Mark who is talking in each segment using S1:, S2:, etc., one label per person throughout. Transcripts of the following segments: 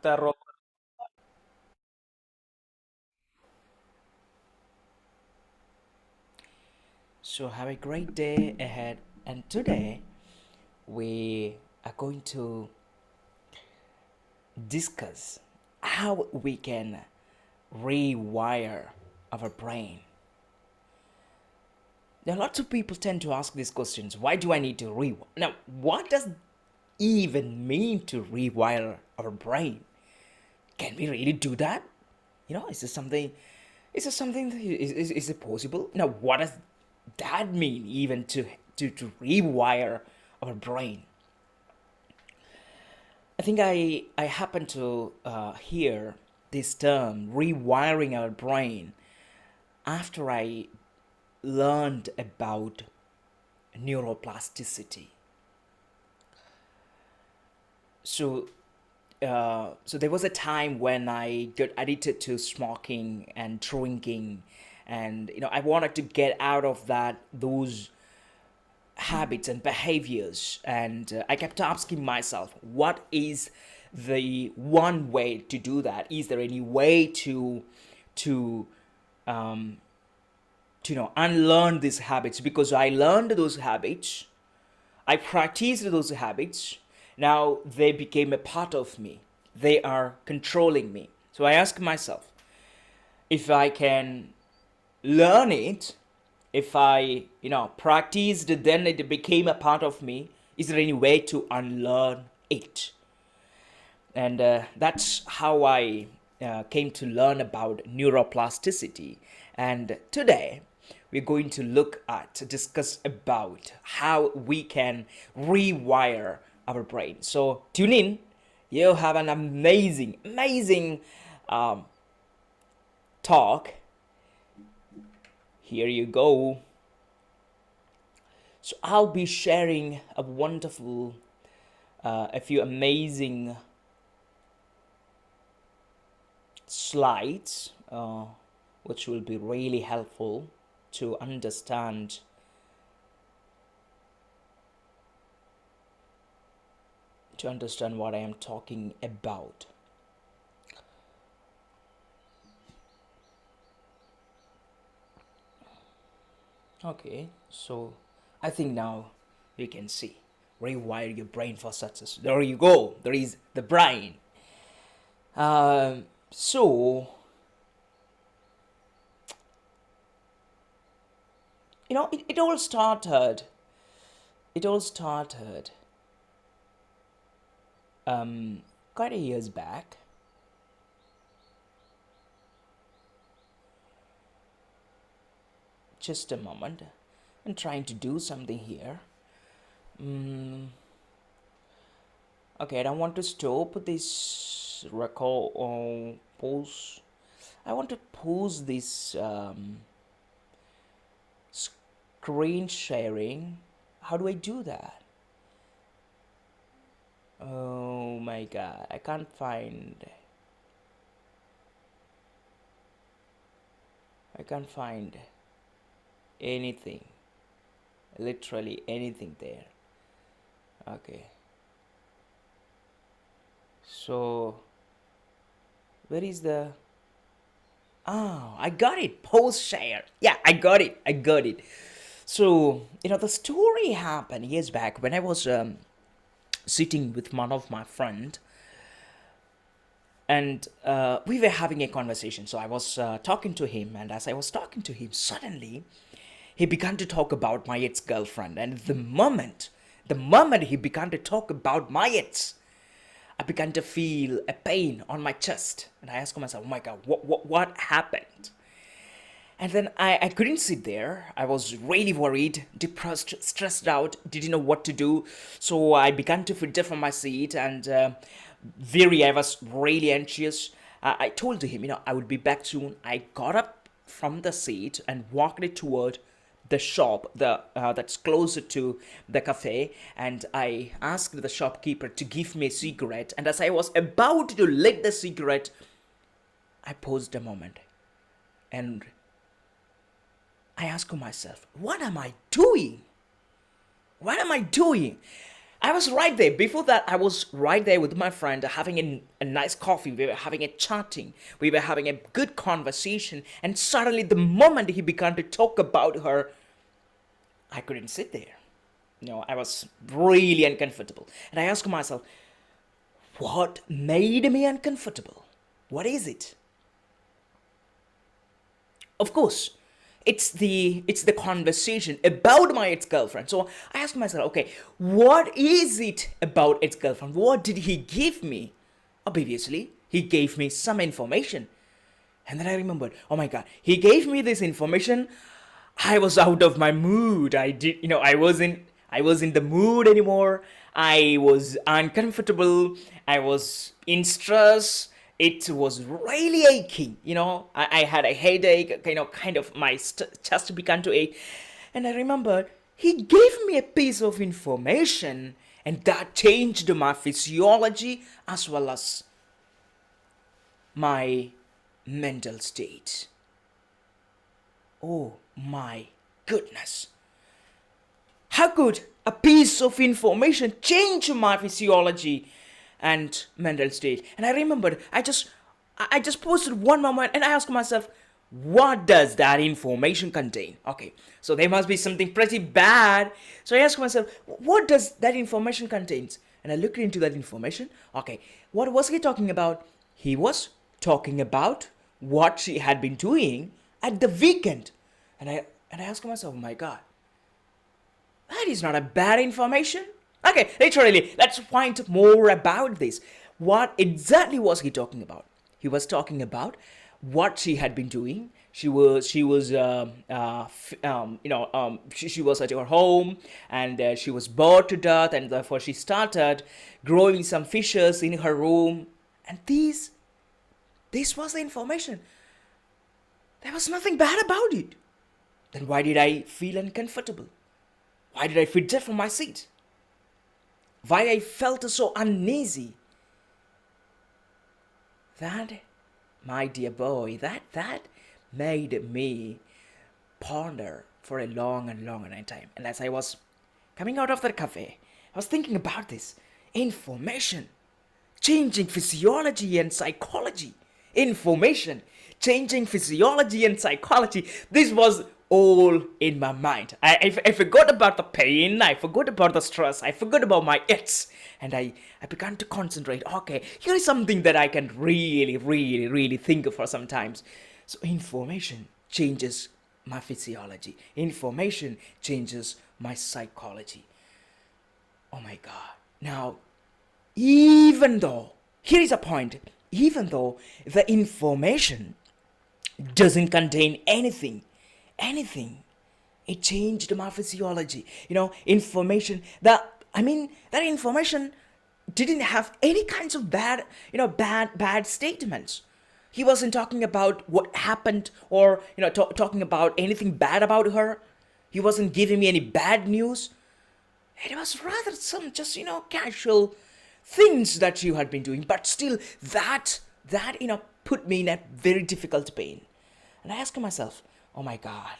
S1: Terror. So have a great day ahead, and today we are going to discuss how we can rewire our brain. Now, lots of people tend to ask these questions. Why do I need to rewire? Now, what does even mean to rewire our brain? Can we really do that? Is this something? Is it possible? Now, what does that mean even to rewire our brain? I think I happen to hear this term rewiring our brain after I learned about neuroplasticity. So so there was a time when I got addicted to smoking and drinking, and I wanted to get out of those habits and behaviors, and I kept asking myself, what is the one way to do that? Is there any way to um, unlearn these habits? Because I learned those habits, I practiced those habits. Now they became a part of me. They are controlling me. So I ask myself, if I can learn it, if I, practiced, then it became a part of me. Is there any way to unlearn it? And that's how I came to learn about neuroplasticity. And today, we're going to discuss about how we can rewire our brain. So tune in. You have an amazing um, talk. Here you go. So I'll be sharing a few amazing slides, which will be really helpful to understand what I am talking about. Okay, so I think now you can see rewire your brain for success. There you go. There is the brain. So it all started. It all started quite a years back. Just a moment. I'm trying to do something here. Okay, I don't want to stop this record or pause. I want to pause this screen sharing. How do I do that? Oh my god, I can't find anything, literally anything there. Okay, so where is the I got it. Post share. Yeah, I got it. So the story happened years back when I was sitting with one of my friend, and we were having a conversation. So I was talking to him, and as I was talking to him, suddenly he began to talk about my ex-girlfriend. And the moment he began to talk about my ex, I began to feel a pain on my chest, and I asked myself, "Oh my God, what happened?" And then I couldn't sit there. I was really worried, depressed, stressed out, didn't know what to do. So I began to fidget from my seat, and I was really anxious. I told him, I would be back soon. I got up from the seat and walked it toward the shop that's closer to the cafe, and I asked the shopkeeper to give me a cigarette. And as I was about to lit the cigarette, I paused a moment, and I ask myself, what am I doing? What am I doing? I was right there. Before that, I was right there with my friend having a nice coffee. We were having a chatting. We were having a good conversation. And suddenly, the moment he began to talk about her, I couldn't sit there. I was really uncomfortable. And I asked myself, what made me uncomfortable? What is it? Of course, it's the conversation about my ex-girlfriend. So I asked myself, okay, what is it about ex-girlfriend? What did he give me? Obviously, he gave me some information. And then I remembered, oh my god, he gave me this information. I was out of my mood. I wasn't the mood anymore. I was uncomfortable. I was in stress. It was really aching. I had a headache. Kind of my chest began to ache. And I remembered he gave me a piece of information, and that changed my physiology as well as my mental state. Oh my goodness. How could a piece of information change my physiology and mental state? And I remembered, I just posted one moment and I asked myself, what does that information contain? Okay, so there must be something pretty bad. So I asked myself, what does that information contains? And I looked into that information. Okay, what was he talking about? He was talking about what she had been doing at the weekend. And I asked myself, oh my god, that is not a bad information. Okay, literally, let's find more about this. What exactly was he talking about? He was talking about what she had been doing. She was at her home, and she was bored to death, and therefore she started growing some fishes in her room. And this was the information. There was nothing bad about it. Then why did I feel uncomfortable? Why did I fidget from my seat? Why I felt so uneasy? That, my dear boy, that made me ponder for a long and long time. And as I was coming out of that cafe, I was thinking about this information, changing physiology and psychology. Information, changing physiology and psychology. This was all in my mind. I forgot about the pain, I forgot about the stress, I forgot about my ex, and I began to concentrate. Okay, here is something that I can really, really, really think of for some times. So information changes my physiology. Information changes my psychology. Oh my god. Now, even though, here is a point, even though the information doesn't contain anything, it changed my physiology. That information didn't have any kinds of bad statements. He wasn't talking about what happened, or talking about anything bad about her. He wasn't giving me any bad news. It was rather some just casual things that you had been doing, but still that put me in a very difficult pain. And I asked myself, oh my god,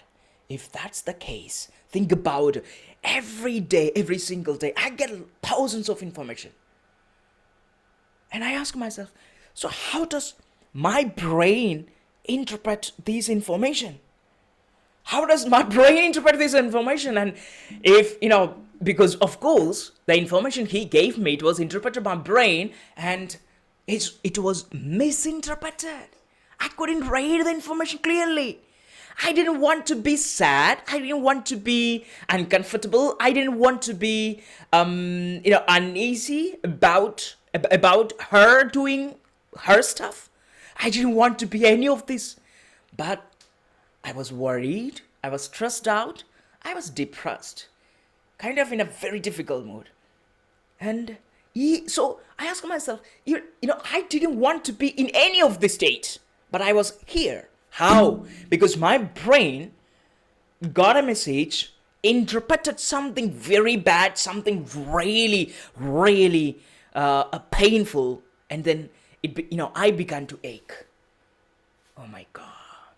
S1: if that's the case, think about every day, every single day, I get thousands of information. And I ask myself, so how does my brain interpret this information? How does my brain interpret this information? And if, because of course, the information he gave me, it was interpreted by my brain, and it was misinterpreted. I couldn't read the information clearly. I didn't want to be sad. I didn't want to be uncomfortable. I didn't want to be, uneasy about her doing her stuff. I didn't want to be any of this. But I was worried. I was stressed out. I was depressed. Kind of in a very difficult mood. And so I asked myself, I didn't want to be in any of this state, but I was here. How? Because my brain got a message, interpreted something very bad, something really, really painful, and then I began to ache. Oh my God,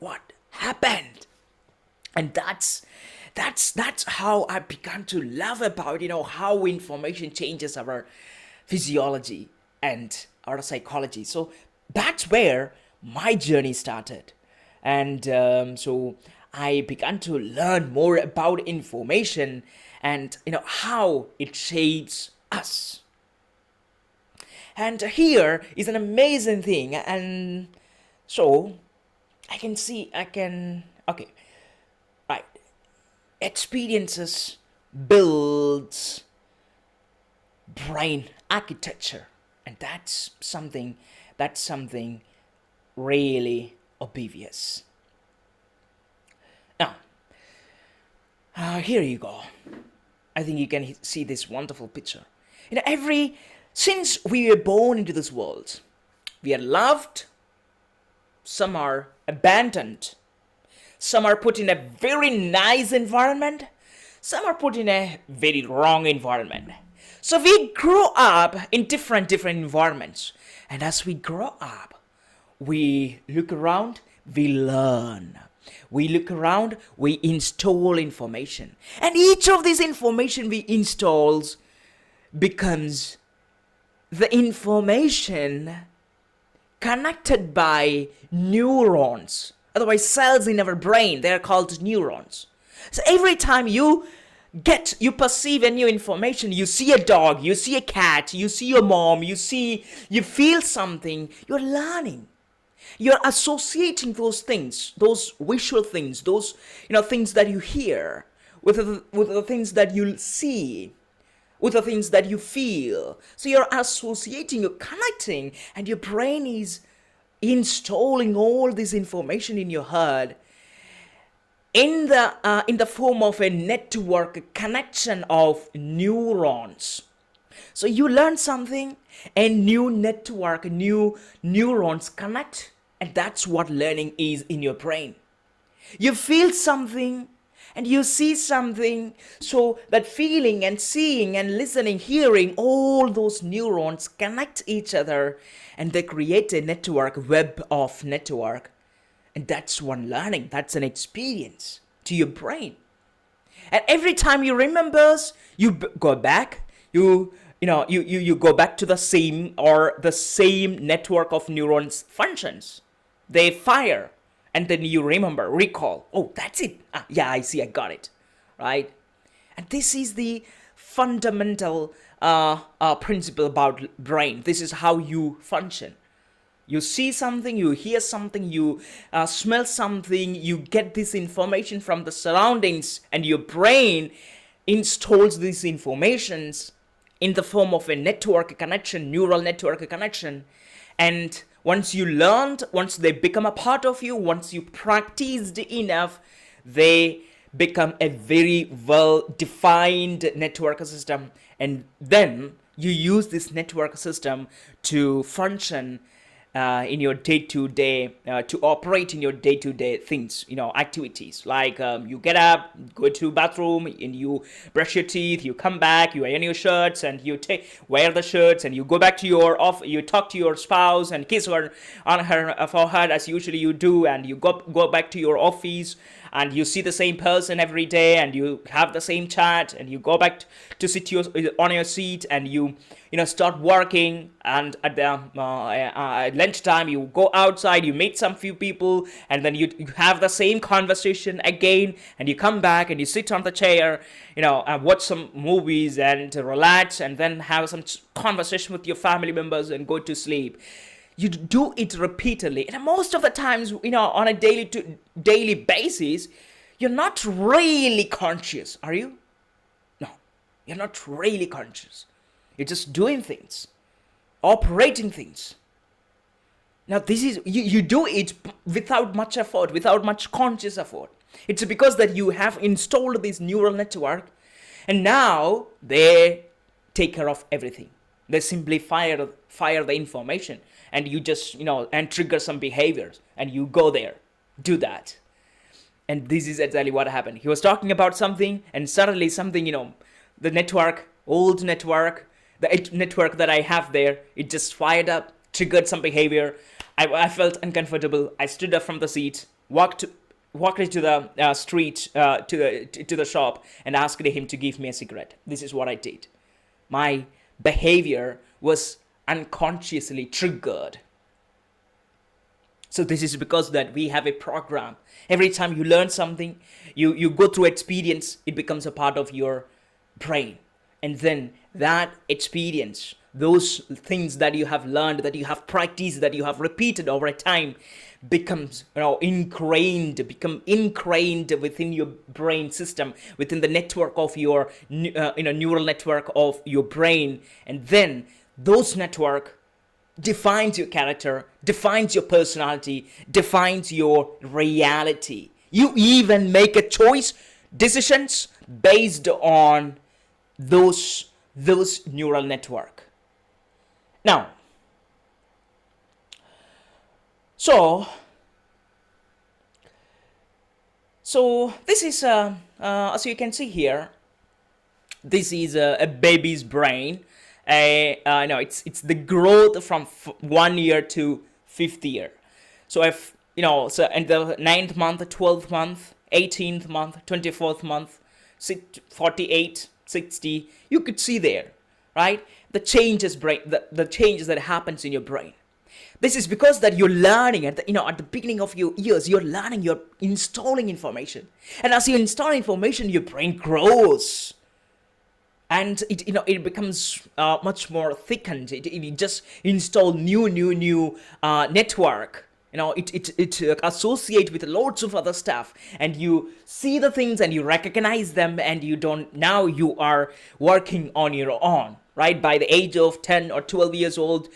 S1: what happened? And That's how I began to love about how information changes our physiology and our psychology. So that's where my journey started, and so I began to learn more about information and how it shapes us. And here is an amazing thing, and so okay, right, experiences builds brain architecture, and that's something really obvious. Now, here you go. I think you can see this wonderful picture. Every since we were born into this world, we are loved, some are abandoned, some are put in a very nice environment, some are put in a very wrong environment. So we grow up in different environments. And as we grow up, we look around, we learn. We look around, we install information. And each of these information we installs becomes the information connected by neurons. Otherwise, cells in our brain, they are called neurons. So every time you perceive a new information, you see a dog, you see a cat, you see your mom, you feel something, you're learning. You're associating those things, those visual things, those things that you hear with the things that you see, with the things that you feel. So you're associating, you're connecting, and your brain is installing all this information in your head in the form of a network, a connection of neurons. So you learn something, a new network, new neurons connect, and that's what learning is in your brain. You feel something and you see something, so that feeling and seeing and listening, hearing, all those neurons connect each other and they create a network, web of network. And that's one learning, that's an experience to your brain. And every time you remember, you go back, you go back to the same network of neurons functions. They fire, and then you remember, recall. Oh, that's it. Yeah, I see, I got it, right? And this is the fundamental principle about brain. This is how you function. You see something, you hear something, you smell something, you get this information from the surroundings, and your brain installs these informations in the form of a network connection, neural network connection. And once you learned, once they become a part of you, once you practiced enough, they become a very well-defined network system. And then you use this network system to function in your day-to-day, to operate in your day-to-day things, activities. Like you get up, go to bathroom, and you brush your teeth, you come back, you iron your shirts, and you wear the shirts, and you go back to you talk to your spouse and kiss her on her forehead as usually you do, and you go back to your office, and you see the same person every day, and you have the same chat, and you go back to sit on your seat, and you start working, and at the at lunchtime you go outside, you meet some few people, and then you have the same conversation again, and you come back and you sit on the chair, and watch some movies and relax, and then have some conversation with your family members and go to sleep. You do it repeatedly, and most of the times, on a daily basis, you're not really conscious, are you? No, you're not really conscious. You're just doing things, operating things. Now this is, you do it without much effort, without much conscious effort. It's because that you have installed this neural network, and now they take care of everything. They simply fire the information, and you just, and trigger some behaviors, and you go there, do that. And this is exactly what happened. He was talking about something, and suddenly something, the old network, the network that I have there, it just fired up, triggered some behavior. I felt uncomfortable. I stood up from the seat, walked walked into the street, to the shop, and asked him to give me a cigarette. This is what I did. My behavior was unconsciously triggered. So this is because that we have a program. Every time you learn something, you go through experience, it becomes a part of your brain. And then that experience, those things that you have learned, that you have practiced, that you have repeated over a time, becomes become ingrained within your brain system, within the network of your neural network of your brain. And then those network defines your character, defines your personality, defines your reality. You even make a choice, decisions based on those neural network. Now, so this is as you can see here, this is a baby's brain. No, it's the growth from 1 year to 5th year. So if so in the 9th month, 12th month, 18th month, 24th month, 48, 60, you could see there, right? The changes the changes that happens in your brain. This is because that you're learning at the beginning of your years, you're learning, you're installing information, and as you install information, your brain grows. And it becomes much more thickened. It just install new network. It associate with loads of other stuff, and you see the things and you recognize them, and now you are working on your own, right? By the age of 10 or 12 years old,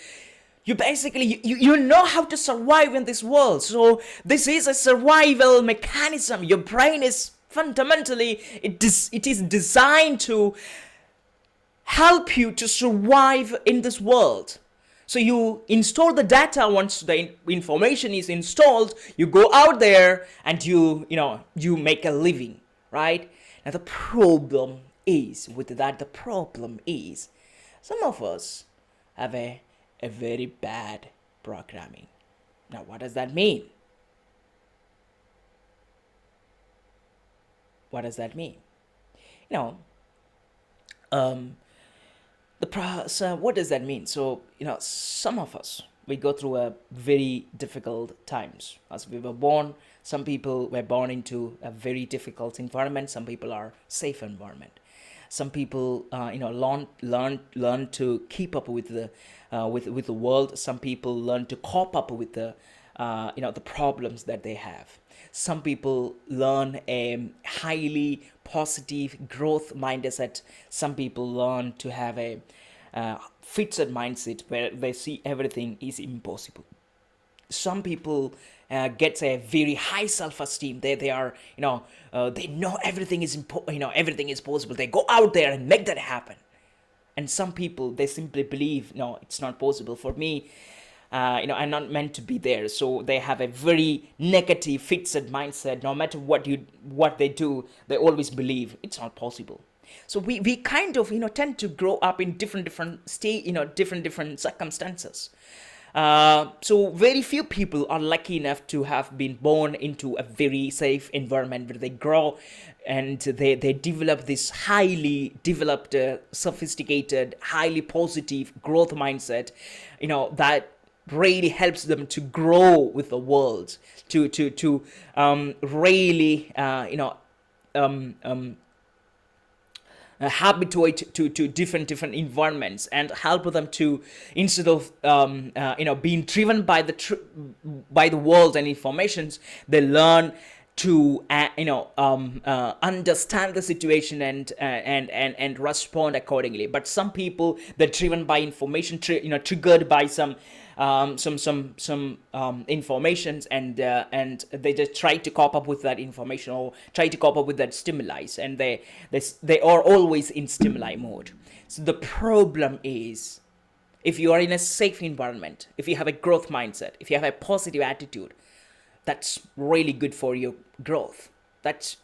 S1: you basically you know how to survive in this world. So this is a survival mechanism. Your brain is fundamentally it is designed to help you to survive in this world. So you install the data. Once the information is installed, you go out there and you make a living, right? Now the problem is some of us have a very bad programming. Now what does that mean? What does that mean? So what does that mean? So some of us, we go through a very difficult times as we were born. Some people were born into a very difficult environment. Some people are safe environment. Some people learn to keep up with the world. Some people learn to cope up with the problems that they have. Some people learn a highly positive growth mindset. Some people learn to have a fixed mindset where they see everything is impossible. Some people get a very high self-esteem. They are they know everything is everything is possible. They go out there and make that happen. And some people, they simply believe, no, it's not possible for me. I'm not meant to be there. So they have a very negative, fixed mindset. No matter what they do, they always believe it's not possible. So we kind of tend to grow up in different state, different circumstances. So very few people are lucky enough to have been born into a very safe environment where they grow and they develop this highly developed, sophisticated, highly positive growth mindset, that really helps them to grow with the world, to really habituate to different environments and help them to, instead of being driven by the world and informations, they learn to understand the situation and respond accordingly. But some people, they're driven by information, triggered by some informations, and they just try to cope up with that information or try to cope up with that stimuli, and they are always in stimuli mode. So the problem is, if you are in a safe environment, if you have a growth mindset, if you have a positive attitude, that's really good for your growth. That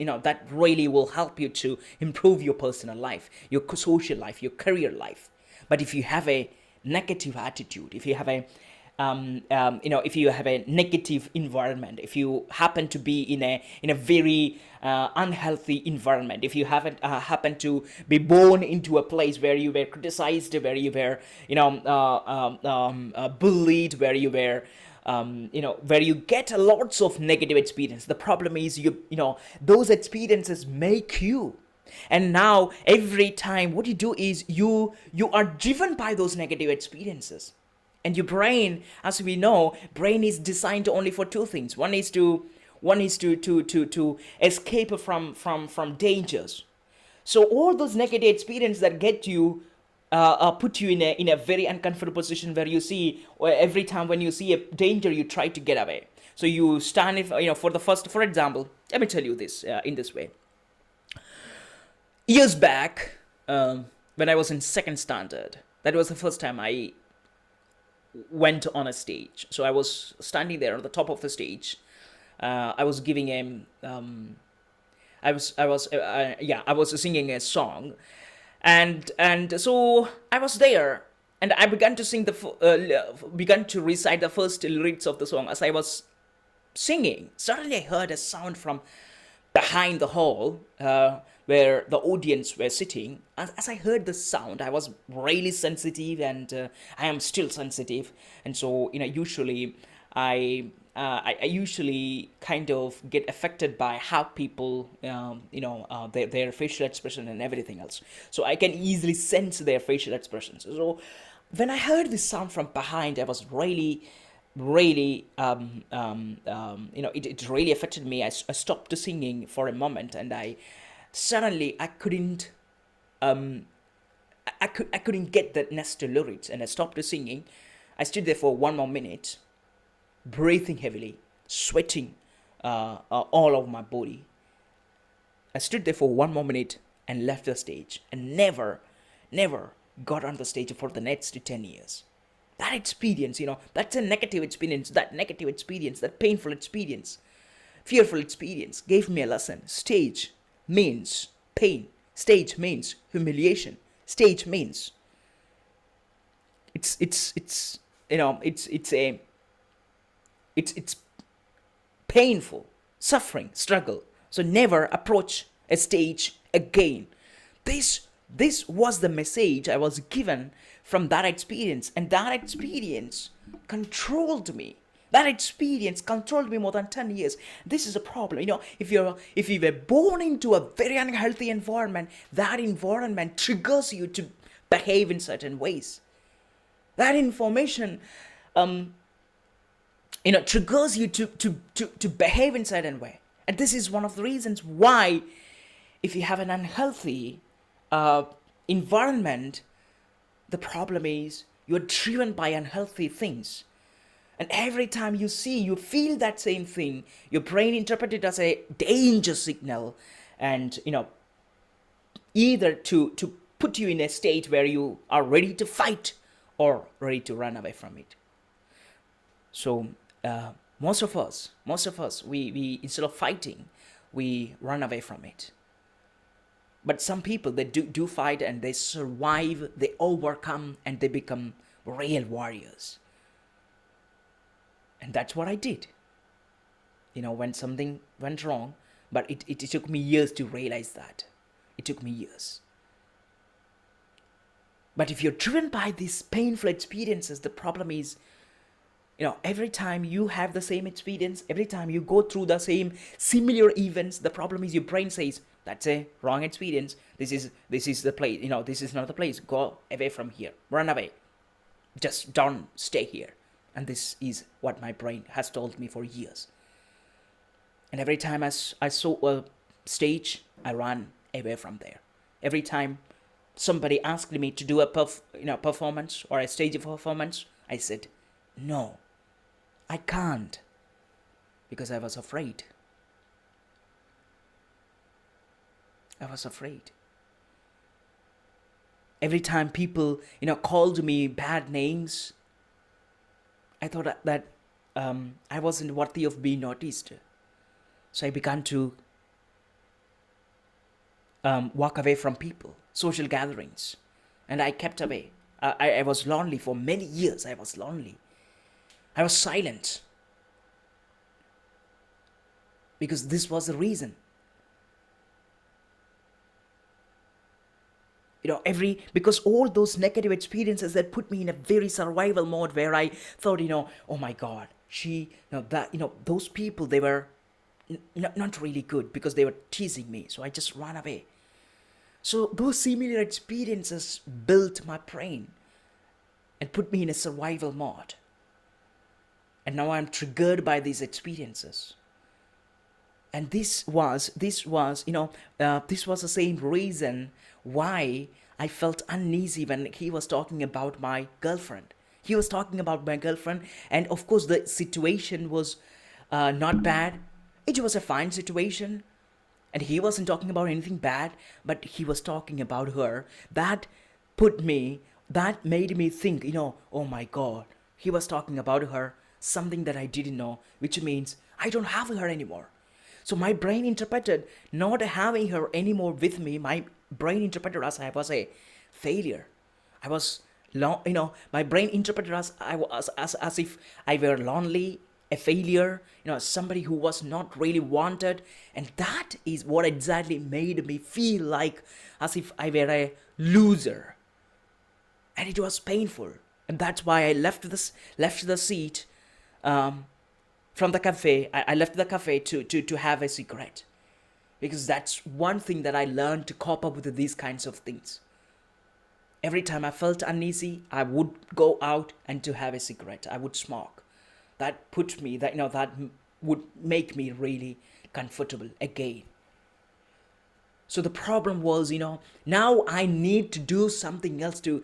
S1: really will help you to improve your personal life, your social life, your career life. But if you have a negative attitude, if you have a if you have a negative environment, if you happen to be in a very unhealthy environment, if you haven't happen to be born into a place where you were criticized, where you were bullied, where you were where you get lots of negative experience. The problem is those experiences make you, and now every time what you do is you are driven by those negative experiences. And your brain, as we know, brain is designed only for two things. One is to escape from dangers. So all those negative experiences that get you put you in a very uncomfortable position where you see, or every time when you see a danger, you try to get away. So you stand, for the first, for example, let me tell you this in this way. Years back, when I was in second standard, that was the first time I went on a stage. So I was standing there on the top of the stage. I was giving a, I was singing a song, and so I was there, and I began to began to recite the first lyrics of the song. As I was singing, suddenly I heard a sound from behind the hall where the audience were sitting. As I heard the sound, I was really sensitive, and I am still sensitive. And so, usually I usually kind of get affected by how people, their facial expression and everything else. So I can easily sense their facial expressions. So when I heard this sound from behind, I was really it really affected me. I stopped singing for a moment, and I couldn't I couldn't get the next lyrics, and I stopped singing. I stood there for one more minute, breathing heavily, sweating all over my body. I stood there for one more minute and left the stage, and never got on the stage for the next 10 years. That experience, that's a negative experience. That negative experience, that painful experience, fearful experience gave me a lesson. Stage means pain. Stage means humiliation. Stage means it's painful, suffering, struggle. So never approach a stage again. This was the message I was given from that experience, and that experience controlled me. That experience controlled me more than 10 years. This is a problem. If you were born into a very unhealthy environment, that environment triggers you to behave in certain ways. That information triggers you to behave in certain way. And this is one of the reasons why, if you have an unhealthy environment, the problem is you're driven by unhealthy things. And every time you feel that same thing, your brain interprets it as a danger signal, and either to put you in a state where you are ready to fight or ready to run away from it. So most of us, we instead of fighting, we run away from it. But some people, they do fight, and they survive, they overcome, and they become real warriors. And that's what I did. When something went wrong, but it took me years to realize that. It took me years. But if you're driven by these painful experiences, the problem is, every time you have the same experience, every time you go through the same similar events, the problem is your brain says, that's a wrong experience. This is the place. This is not the place. Go away from here. Run away. Just don't stay here. And this is what my brain has told me for years. And every time I saw a stage, I ran away from there. Every time somebody asked me to do a performance or a stage performance, I said, no, I can't, because I was afraid. I was afraid. Every time people, called me bad names, I thought that I wasn't worthy of being noticed. So I began to walk away from people, social gatherings, and I kept away. I was lonely for many years. I was lonely. I was silent because this was the reason. Because all those negative experiences that put me in a very survival mode where I thought, oh my God, those people, they were not really good because they were teasing me. So I just ran away. So those similar experiences built my brain and put me in a survival mode. And now I'm triggered by these experiences. And this was the same reason why I felt uneasy when he was talking about my girlfriend. He was talking about my girlfriend, and of course the situation was not bad. It was a fine situation, and he wasn't talking about anything bad, but he was talking about her. That made me think, oh my God, he was talking about her, something that I didn't know, which means I don't have her anymore. So my brain interpreted not having her anymore with me. My brain interpreted as I was a failure. My brain interpreted as if I were lonely, a failure, somebody who was not really wanted. And that is what exactly made me feel like as if I were a loser. And it was painful. And that's why I left the seat from the cafe. I left the cafe to have a cigarette. Because that's one thing that I learned to cope up with these kinds of things. Every time I felt uneasy, I would go out and to have a cigarette. I would smoke. That would make me really comfortable again. So the problem was, now I need to do something else to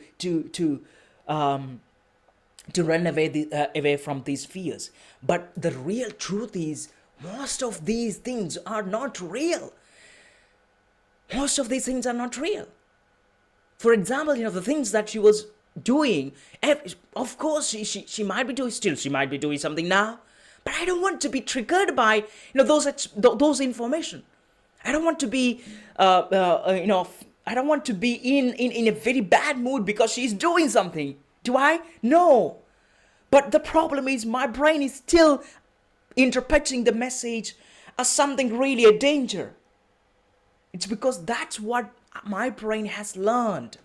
S1: run away from these fears. But the real truth is, most of these things are not real. Most of these things are not real. For example, the things that she was doing, of course she might be doing, still she might be doing something now, but I don't want to be triggered by those information. I don't want to be I don't want to be in a very bad mood because she's doing something. Do I? No. But the problem is my brain is still interpreting the message as something really a danger. It's because that's what my brain has learned.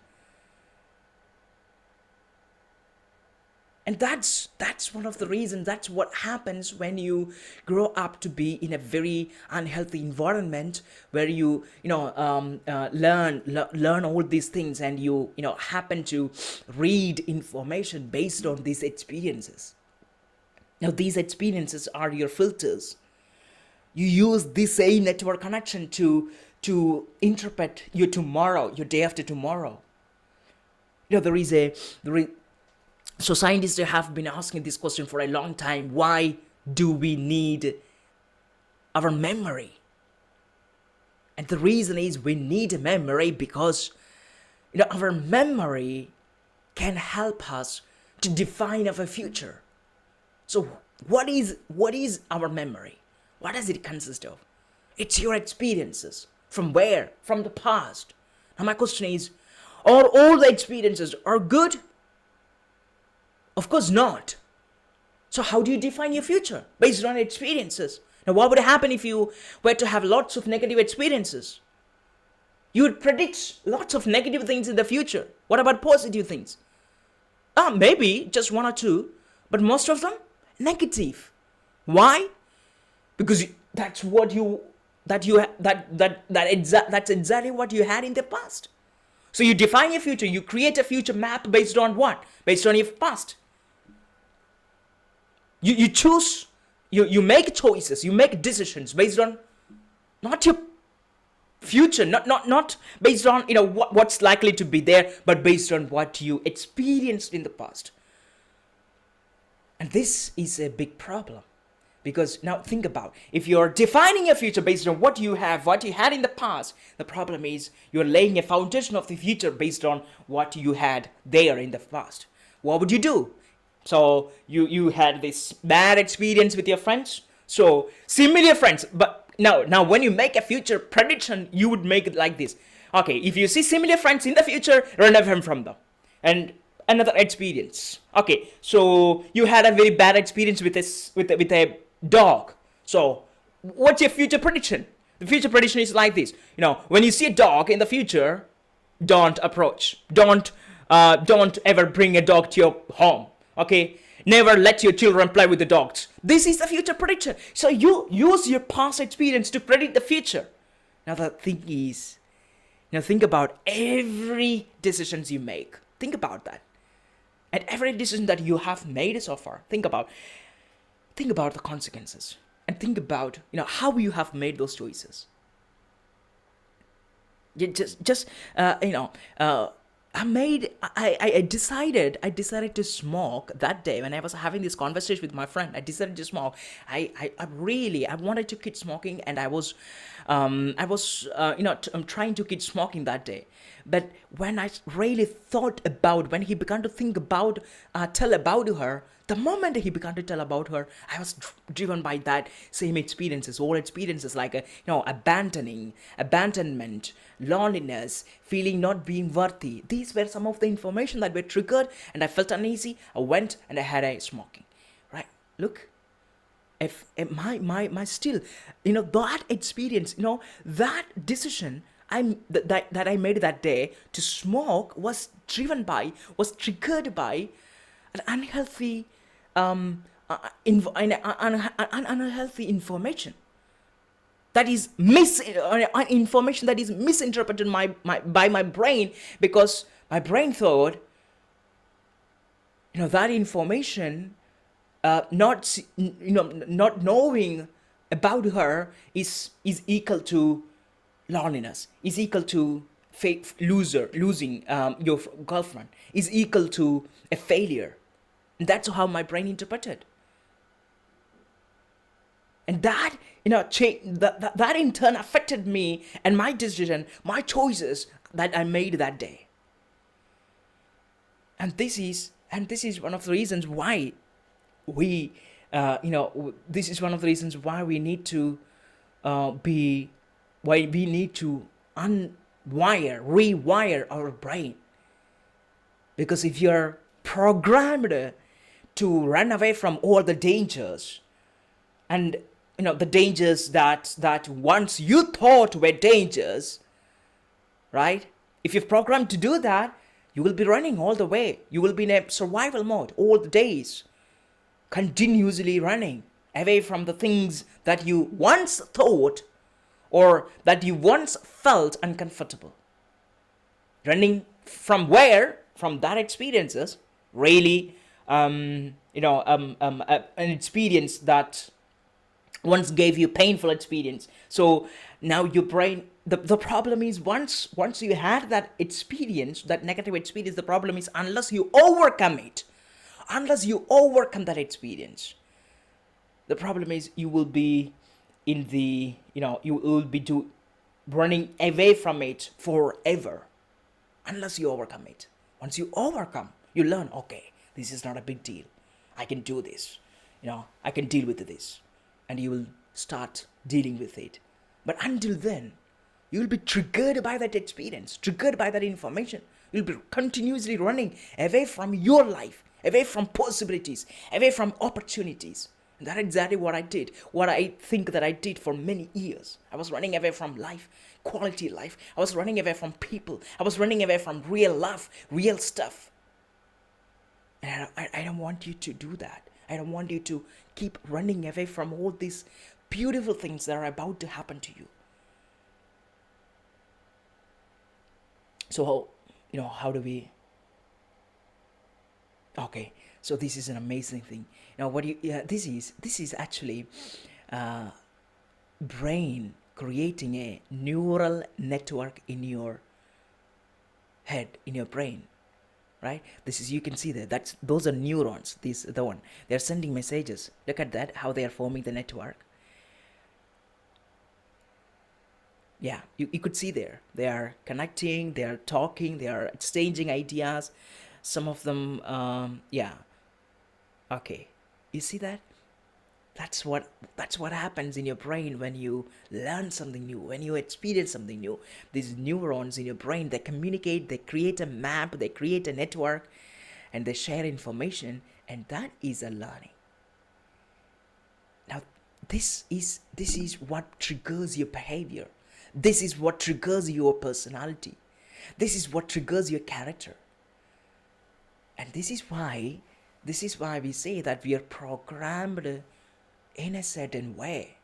S1: And that's one of the reasons. That's what happens when you grow up to be in a very unhealthy environment where you learn all these things, and you happen to read information based on these experiences. Now these experiences are your filters. You use this same network connection to interpret your tomorrow, your day after tomorrow. So scientists have been asking this question for a long time. Why do we need our memory? And the reason is we need a memory because our memory can help us to define our future. So what is our memory? What does it consist of? It's your experiences. From where? From the past. Now my question is, are all the experiences are good? Of course not. So how do you define your future? Based on experiences. Now what would happen if you were to have lots of negative experiences? You would predict lots of negative things in the future. What about positive things? Maybe just one or two, but most of them negative. Why? Because that's exactly what you had in the past. So you define your future. You create a future map based on what? Based on your past. You choose. You make choices. You make decisions based on not your future, not based on what's likely to be there, but based on what you experienced in the past. And this is a big problem. Because now think about, if you're defining your future based on what you had in the past, the problem is you're laying a foundation of the future based on what you had there in the past. What would you do? So you had this bad experience with your friends. So similar friends, but now when you make a future prediction, you would make it like this. Okay, if you see similar friends in the future, run away from them. And another experience. Okay, so you had a very bad experience with a dog. So what's your future prediction? The future prediction is like this. When you see a dog in the future, don't approach. Don't ever bring a dog to your home. Okay, never let your children play with the dogs. This is the future prediction. So you use your past experience to predict the future. Now the thing is, think about every decisions you make. Think about that. And every decision that you have made so far, think about the consequences, and think about how you have made those choices. You just I decided to smoke that day when I was having this conversation with my friend. I decided to smoke. I wanted to quit smoking, and I'm trying to quit smoking that day. But when I really thought about, when he began to think about, tell about her, the moment he began to tell about her, I was driven by that same experiences, all experiences like abandonment, loneliness, feeling not being worthy. These were some of the information that were triggered, and I felt uneasy. I went and I had a smoking. Right? Look, if my still, that experience, that decision that I made that day to smoke was triggered by an unhealthy unhealthy information that is information that is misinterpreted by my brain, because my brain thought that information, not knowing about her is equal to loneliness, is equal to losing your girlfriend, is equal to a failure. And that's how my brain interpreted. And that that in turn affected me and my decision, my choices that I made that day. And this is one of the reasons why we this is one of the reasons why we need to rewire our brain. Because if you're programmed to run away from all the dangers, and the dangers that once you thought were dangers, right? If you're programmed to do that, you will be running all the way. You will be in a survival mode all the days, continuously running away from the things that you once thought or that you once felt uncomfortable. Running from where? From that experiences, really, an experience that once gave you painful experience. So now your brain, the problem is, once you had that experience, that negative experience, the problem is, unless you overcome that experience, the problem is you will be in the, you will be running away from it forever, unless you overcome it. Once you overcome, you learn, okay, this is not a big deal. I can do this. I can deal with this. And you will start dealing with it. But until then, you will be triggered by that experience, triggered by that information. You'll be continuously running away from your life, away from possibilities, away from opportunities. And that's exactly what I did, what I think that I did for many years. I was running away from life, quality life. I was running away from people. I was running away from real love, real stuff. And I don't want you to do that. I don't want you to keep running away from all these beautiful things that are about to happen to you. So, how do we... Okay, so this is an amazing thing. This is actually brain creating a neural network in your head, in your brain. Right? This is, you can see that those are neurons. They're sending messages. Look at that, how they are forming the network. Yeah, you could see there. They are connecting, they are talking, they are exchanging ideas. Some of them, Okay, you see that? That's what happens in your brain when you learn something new, when you experience something new. These neurons in your brain, they communicate, they create a map, they create a network, and they share information, and that is a learning. Now, this is what triggers your behavior. This is what triggers your personality. This is what triggers your character. And this is why we say that we are programmed in a certain way.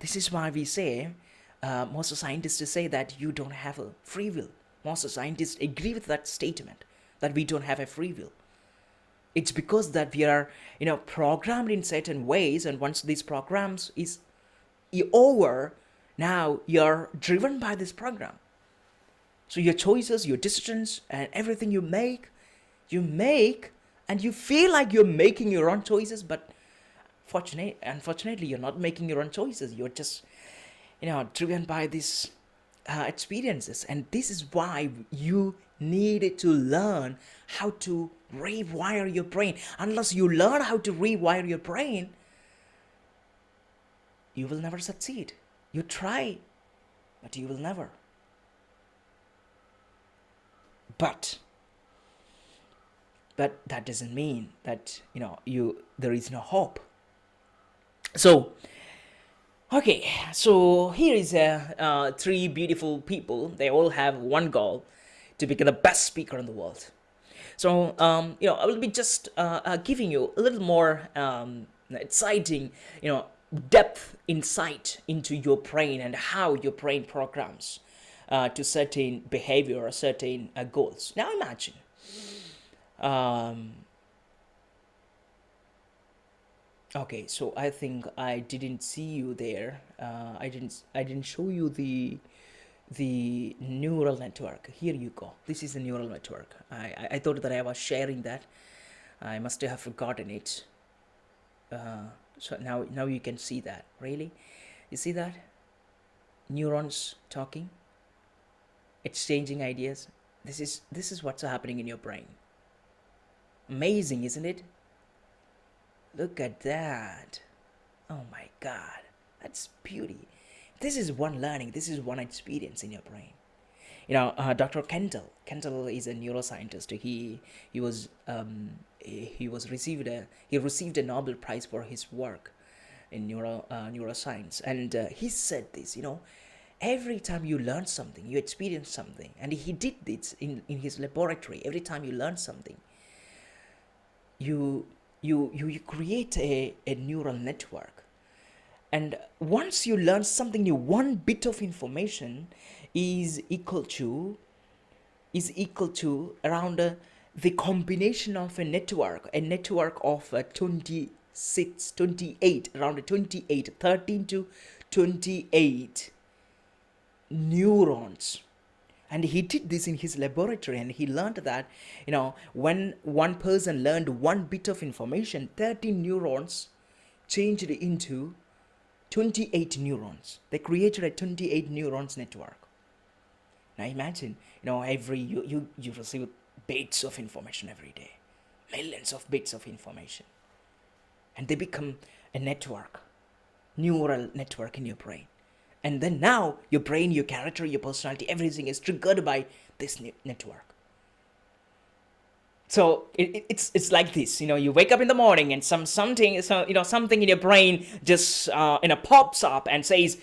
S1: This is why we say, most scientists say that you don't have a free will. Most scientists agree with that statement, that we don't have a free will. It's because that we are, programmed in certain ways, and once these programs is over, now you're driven by this program. So your choices, your decisions, and everything you make, and you feel like you're making your own choices, but unfortunately, you're not making your own choices. You're just, driven by these experiences. And this is why you need to learn how to rewire your brain. Unless you learn how to rewire your brain, you will never succeed. You try, but you will never. But that doesn't mean that there is no hope. So here is three beautiful people. They all have one goal: to become the best speaker in the world. So I will be just giving you a little more exciting, depth insight into your brain and how your brain programs to certain behavior or certain goals. Now imagine, okay, so I think I didn't see you there. I didn't show you the neural network. Here you go. This is the neural network. I thought that I was sharing that. I must have forgotten it. So now you can see that. Really, you see that? Neurons talking, exchanging ideas. This is what's happening in your brain. Amazing, isn't it? Look at that. Oh my God, that's beauty. This is one learning. This is one experience in your brain. Dr. Kendall is a neuroscientist. He received a Nobel Prize for his work in neuroscience, and he said this. Every time you learn something, you experience something, and he did this in his laboratory. Every time you learn something, you create a neural network. And once you learn something new, one bit of information is equal to around the combination of a network of 26, 28, around 28, 13 to 28 neurons. And he did this in his laboratory, and he learned that, when one person learned one bit of information, 13 neurons changed into 28 neurons. They created a 28 neurons network. Now imagine, you receive bits of information every day, millions of bits of information, and they become a network, neural network in your brain. And then now your brain, your character, your personality, everything is triggered by this network. So it's like this, you wake up in the morning and something in your brain just pops up and says,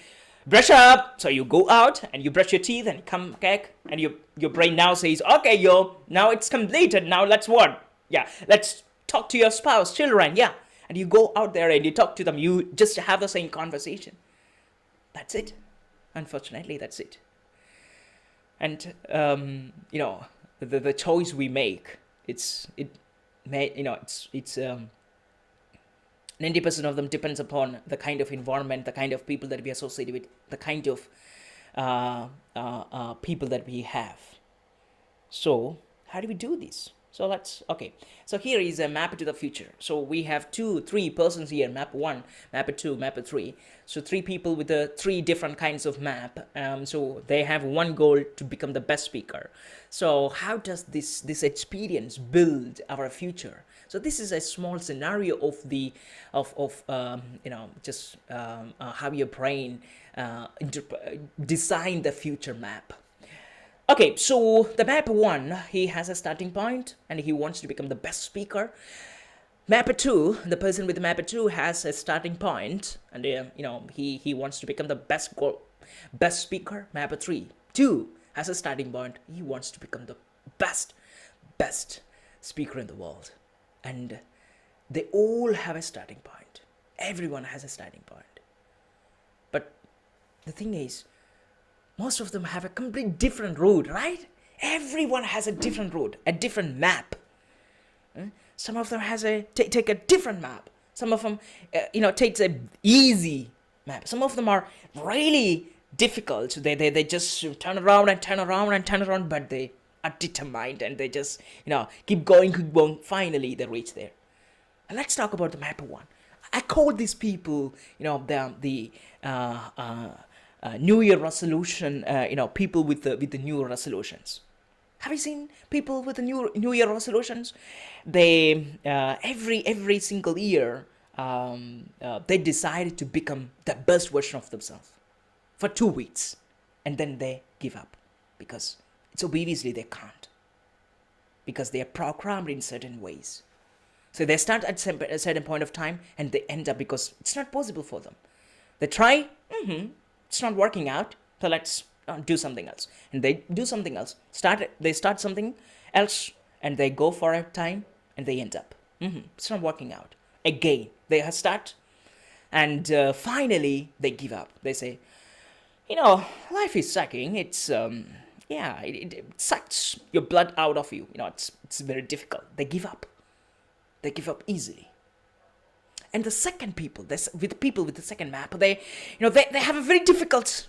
S1: brush up. So you go out and you brush your teeth and come back, and your brain now says, okay, now it's completed. Now let's what? Yeah, let's talk to your spouse, children. Yeah, and you go out there and you talk to them. You just have the same conversation. That's it. Unfortunately, that's it. And the choice we make, it's 90% of them depends upon the kind of environment, the kind of people that we associate with, the kind of people that we have. So how do we do this? So here is a map to the future. So we have 3 persons here, map 1, map 2, map 3. So 3 people with 3 different kinds of map. So they have one goal: to become the best speaker. So how does this experience build our future? So this is a small scenario of how your brain design the future map. Okay, so the map one, he has a starting point and he wants to become the best speaker. Mapper 2, the person with mapper 2 has a starting point and he wants to become the best speaker. Mapper 3 2 has a starting point. He wants to become the best speaker in the world. And they all have a starting point. Everyone has a starting point. But the thing is, most of them have a complete different route, right? Everyone has a different route, a different map. Some of them has take a different map. Some of them, takes a easy map. Some of them are really difficult. They just turn around and turn around and turn around, but they are determined and they just keep going, keep going. Finally, they reach there. And let's talk about the mapper one. I call these people, the New Year resolution, people with the New Year resolutions. Have you seen people with the New Year resolutions? They every single year they decided to become the best version of themselves for 2 weeks, and then they give up because it's obviously they can't, because they are programmed in certain ways. So they start at a certain point of time and they end up because it's not possible for them. They try, it's not working out, so let's do something else. And they do something else. They start something else and they go for a time and they end up. It's not working out. Again, they start and finally they give up. They say, life is sucking. It's, it sucks your blood out of you. It's very difficult. They give up. They give up easily. And the second people with the second map, they have a very difficult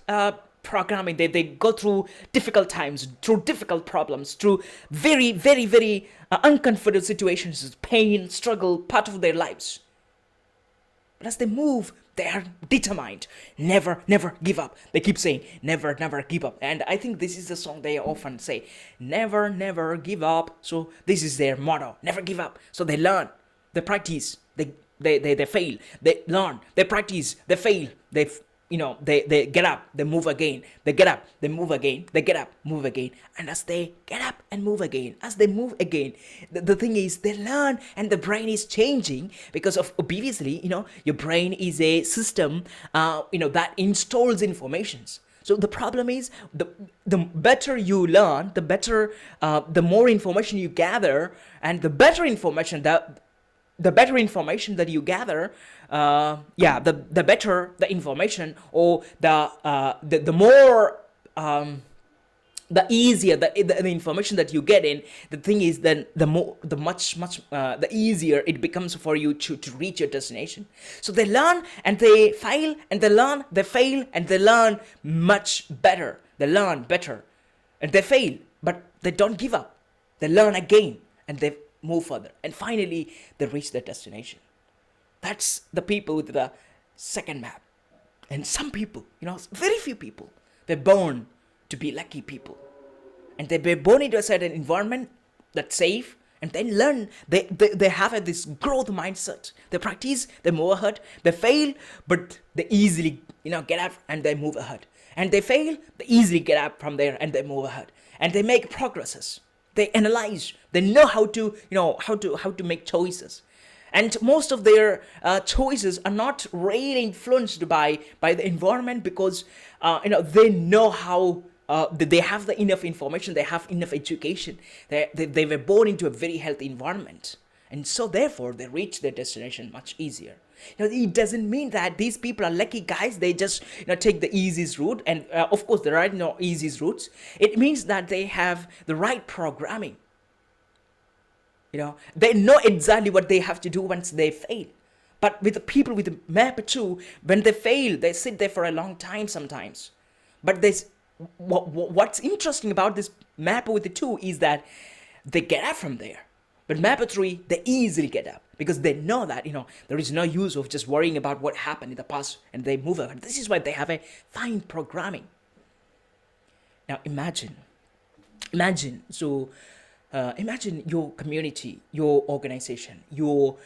S1: programming. They go through difficult times, through difficult problems, through very, very, very uncomfortable situations, pain, struggle, part of their lives. But as they move, they are determined. Never, never give up. They keep saying, never, never give up. And I think this is the song they often say, never, never give up. So this is their motto, never give up. So they learn, they practice, they fail, they learn, they practice, they fail, they get up, they move again, they get up, they move again, they get up, move again. And as they get up and move again, as they move again, the thing is they learn and the brain is changing because of obviously, your brain is a system, that installs informations. So the problem is the better you learn, the better, the more information you gather, and the better information that you gather, the better the information, or the more, the easier the information that you get in. The thing is, then the easier it becomes for you to reach your destination. So they learn and they fail, and they learn, they fail, and they learn much better. They learn better, and they fail, but they don't give up. They learn again, and they move further, and finally they reach their destination. That's the people with the second map. And some people, very few people, they're born to be lucky people, and they're born into a certain environment that's safe, and then learn. They have this growth mindset. They practice, they move ahead, they fail, but they easily get up and they move ahead, and they fail, they easily get up from there and they move ahead, and they make progresses. They analyze. They know how to make choices, and most of their choices are not really influenced by the environment, because they know how. They have the enough information. They have enough education. They were born into a very healthy environment, and so therefore they reach their destination much easier. It doesn't mean that these people are lucky guys. They just take the easiest route, and of course there are no easiest routes. It means that they have the right programming. They know exactly what they have to do once they fail. But with the people with the map 2, when they fail, they sit there for a long time sometimes. But what's interesting about this mapper with the 2 is that they get up from there. But mapper 3, they easily get up because they know that there is no use of just worrying about what happened in the past, and they move on. This is why they have a fine programming. Now imagine your community, your organization, your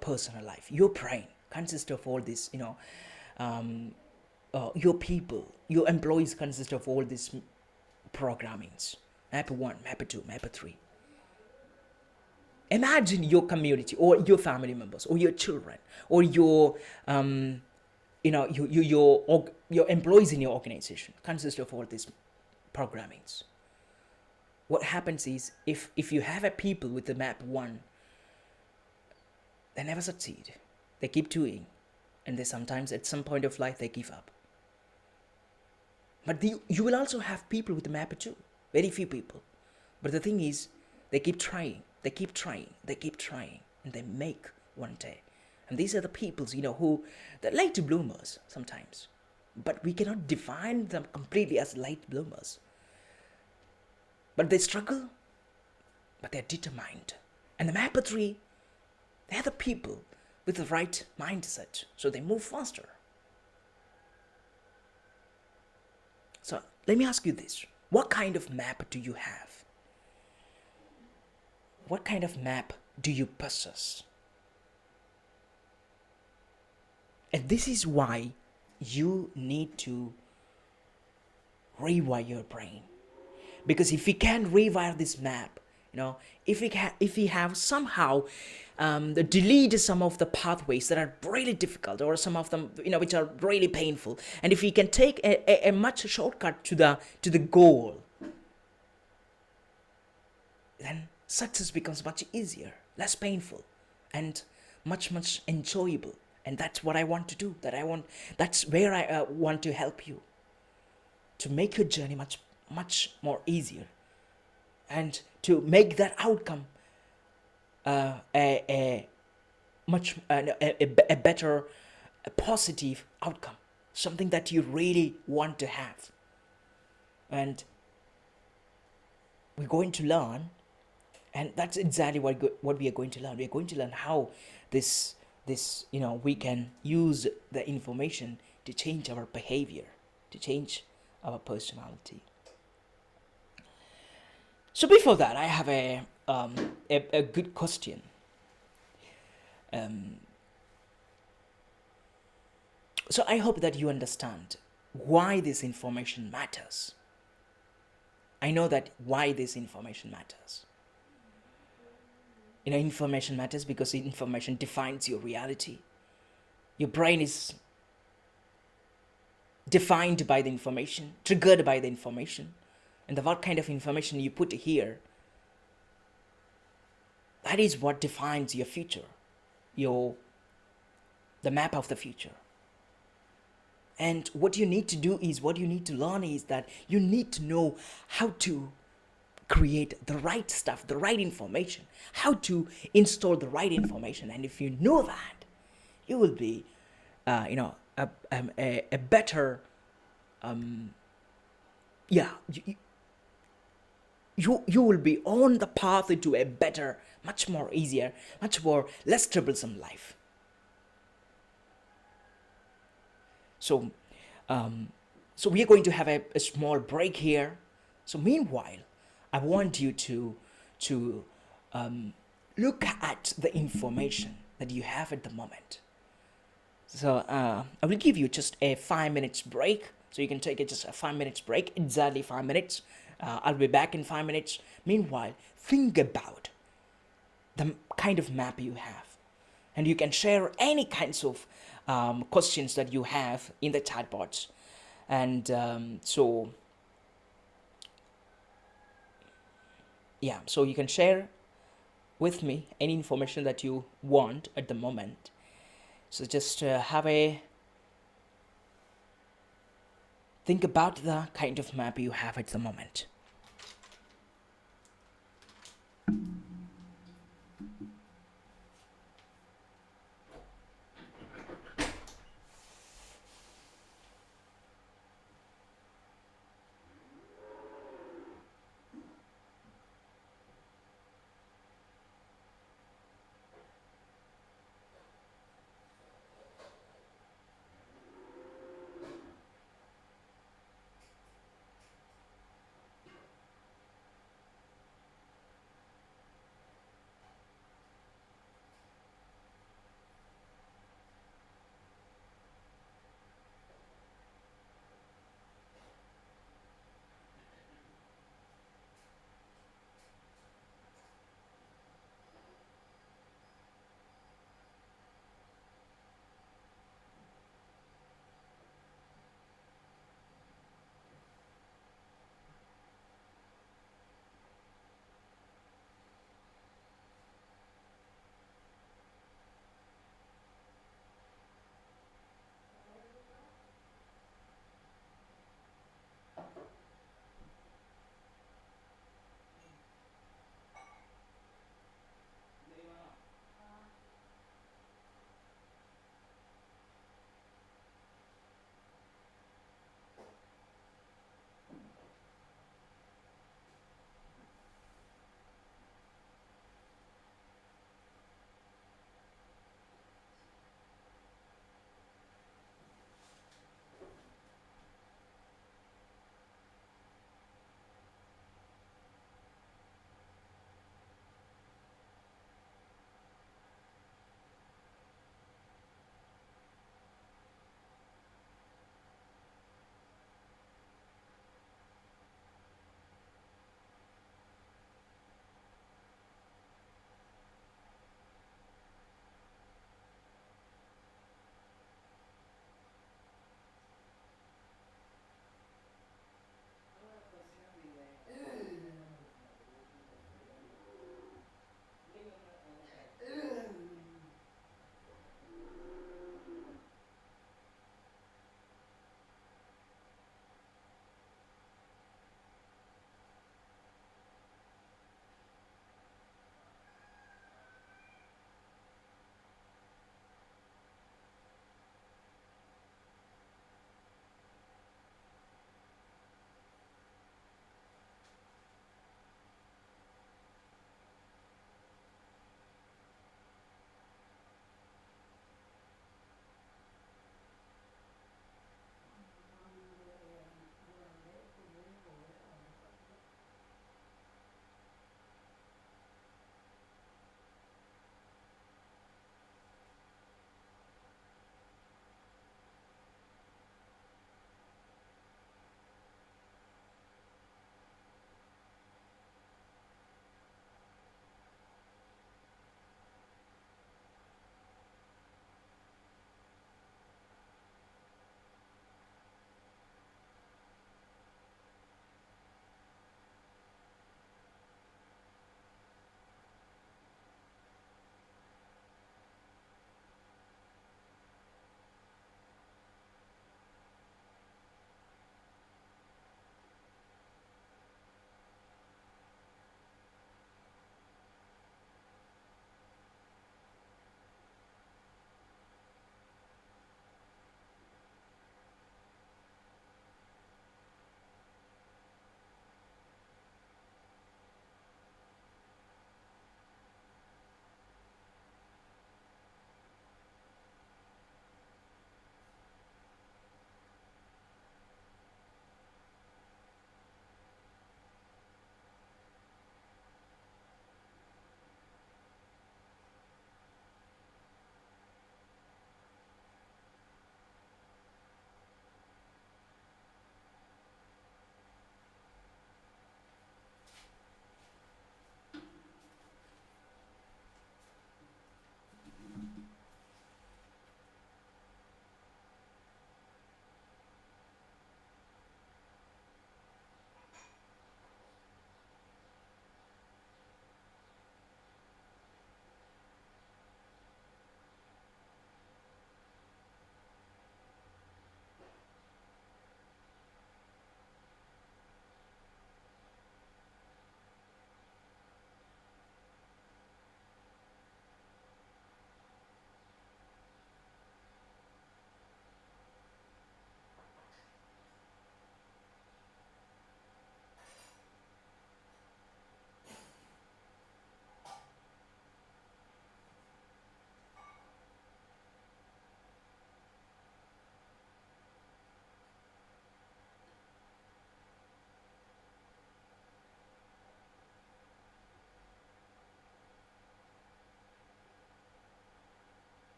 S1: personal life, your brain consists of all this your people, your employees consist of all these programmings: map 1, map 2, map 3. Imagine your community or your family members or your children or your your employees in your organization consist of all these programmings. What happens is, if you have a people with the map 1, they never succeed. They keep doing, and they sometimes at some point of life they give up. But you will also have people with the map 2, very few people. But the thing is, they keep trying, they keep trying, they keep trying, and they make one day. And these are the peoples, who they're late bloomers sometimes. But we cannot define them completely as late bloomers. But they struggle, but they're determined. And the mapper 3, they're the people with the right mindset, so they move faster. So let me ask you this. What kind of map do you have? What kind of map do you possess? And this is why you need to rewire your brain. Because if we can rewire this map, if we have somehow delete some of the pathways that are really difficult, or some of them which are really painful, and if we can take a much shortcut to the goal, then success becomes much easier, less painful, and much enjoyable. And that's what I want to do. That's where I want to help you, to make your journey much more easier, and to make that outcome a better, a positive outcome, something that you really want to have. And we're going to learn, and that's exactly what we are going to learn. We are going to learn how this we can use the information to change our behavior, to change our personality. So before that, I have a good question. So I hope that you understand why this information matters. I know that why this information matters. Information matters because information defines your reality. Your brain is defined by the information, triggered by the information. And what kind of information you put here, that is what defines your future, the map of the future. And what you need to do is, what you need to learn is that you need to know how to create the right stuff, the right information, how to install the right information. And if you know that, you will be, a better, you will be on the path to a better, much more easier, much more less troublesome life. So we are going to have a small break here. So meanwhile, I want you to look at the information that you have at the moment. So I will give you just a 5 minutes break. So you can take just a 5 minutes break, exactly 5 minutes. I'll be back in 5 minutes. Meanwhile, think about the kind of map you have. And you can share any kinds of questions that you have in the chat box. And so you can share with me any information that you want at the moment. So just think about the kind of map you have at the moment.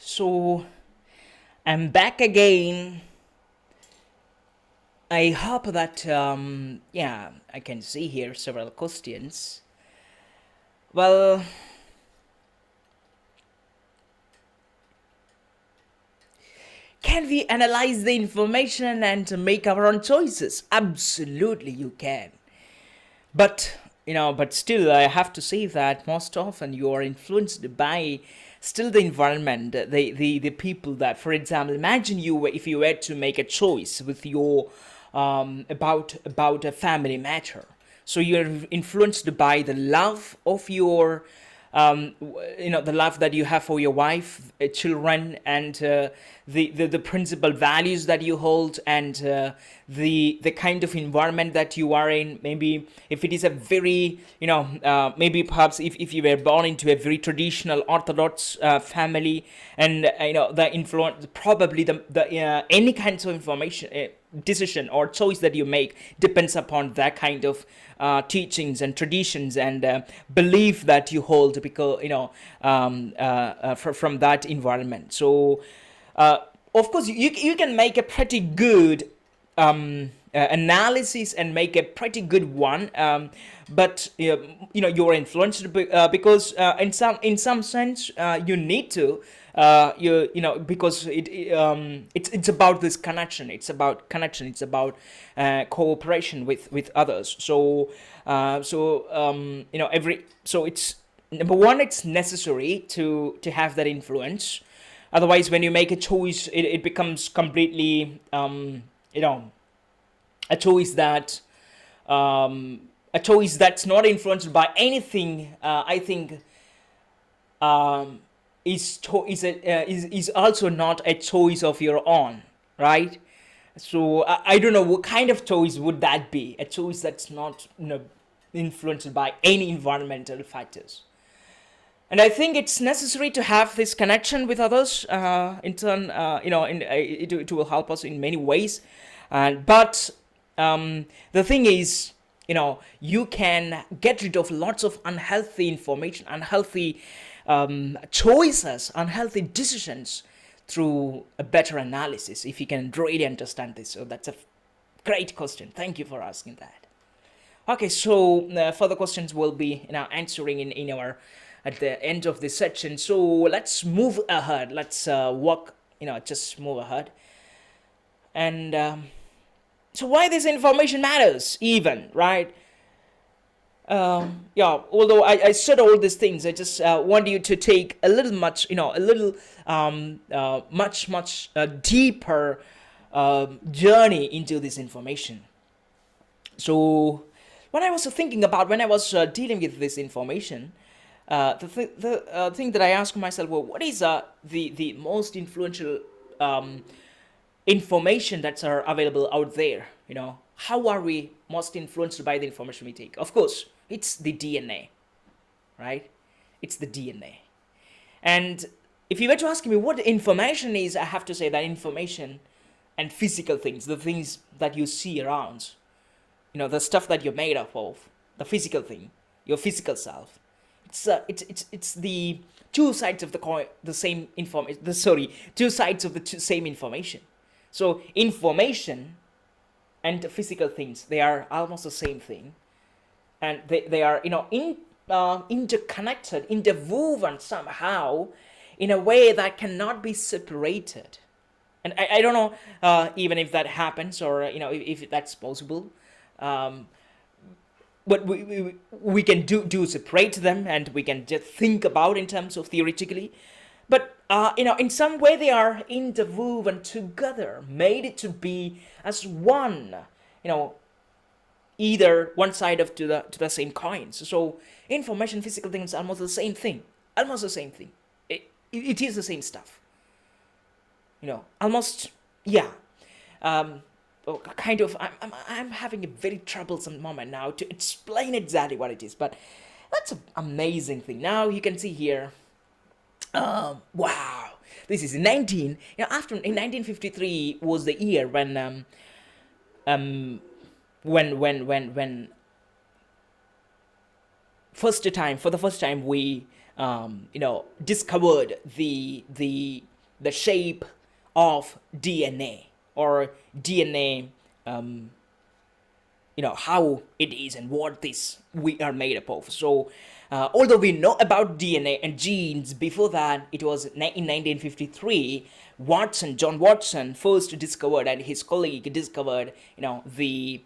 S1: So I'm back again. I hope that, I can see here several questions. Well, can we analyze the information and make our own choices? Absolutely, you can. But still, I have to say that most often you are influenced by still the environment, the people that, for example, imagine you if you were to make a choice with your about a family matter. So you're influenced by the love of your the love that you have for your wife, children, and the principal values that you hold, and the kind of environment that you are in. Maybe if it is a very, maybe perhaps if you were born into a very traditional Orthodox family, and the influence, probably the any kinds of information. Decision or choice that you make depends upon that kind of teachings and traditions and belief that you hold, because from that environment. So of course you can make a pretty good analysis and make a pretty good one, but you're influenced because in some sense you need to because it's about this connection. It's about connection. It's about cooperation with others. So every so it's number one, it's necessary to have that influence. Otherwise, when you make a choice, it becomes completely a choice that a choice that's not influenced by anything. I think is also not a choice of your own, right? So I don't know what kind of choice would that be. A choice that's not influenced by any environmental factors. And I think it's necessary to have this connection with others. In turn, it will help us in many ways. But the thing is, you can get rid of lots of unhealthy information, unhealthy choices, unhealthy decisions through a better analysis, if you can really understand this. So that's a great question. Thank you for asking that. Okay, so further questions will be answering in our at the end of this section. So let's move ahead. Let's walk. Just move ahead. And so why this information matters, even, right? Although I said all these things, I just want you to take a little much deeper journey into this information. So when I was thinking about, when I was dealing with this information, the thing that I asked myself, well, what is the most influential information that's are available out there? How are we most influenced by the information we take? Of course, it's the DNA, right? It's the DNA. And if you were to ask me what information is, I have to say that information and physical things, the things that you see around, the stuff that you're made up of, the physical thing, your physical self. It's the two sides of the coin, the same information. Sorry, two sides of the same information. So information and physical things, they are almost the same thing, and they are interconnected, interwoven somehow, in a way that cannot be separated. And I don't know even if that happens, or if that's possible. But we can do separate them, and we can just think about in terms of theoretically. But in some way they are interwoven together, made it to be as one. Either one side of to the same coin. So information, physical things, almost the same thing. Almost the same thing. It is the same stuff. Almost, yeah. Kind of. I'm having a very troublesome moment now to explain exactly what it is, but that's an amazing thing. Now you can see here. Wow, this is in 1953 was the year when for the first time we discovered the the shape of DNA, or DNA, how it is and what this we are made up of. So although we know about DNA and genes, before that it was in 1953 John Watson first discovered, and his colleague discovered, the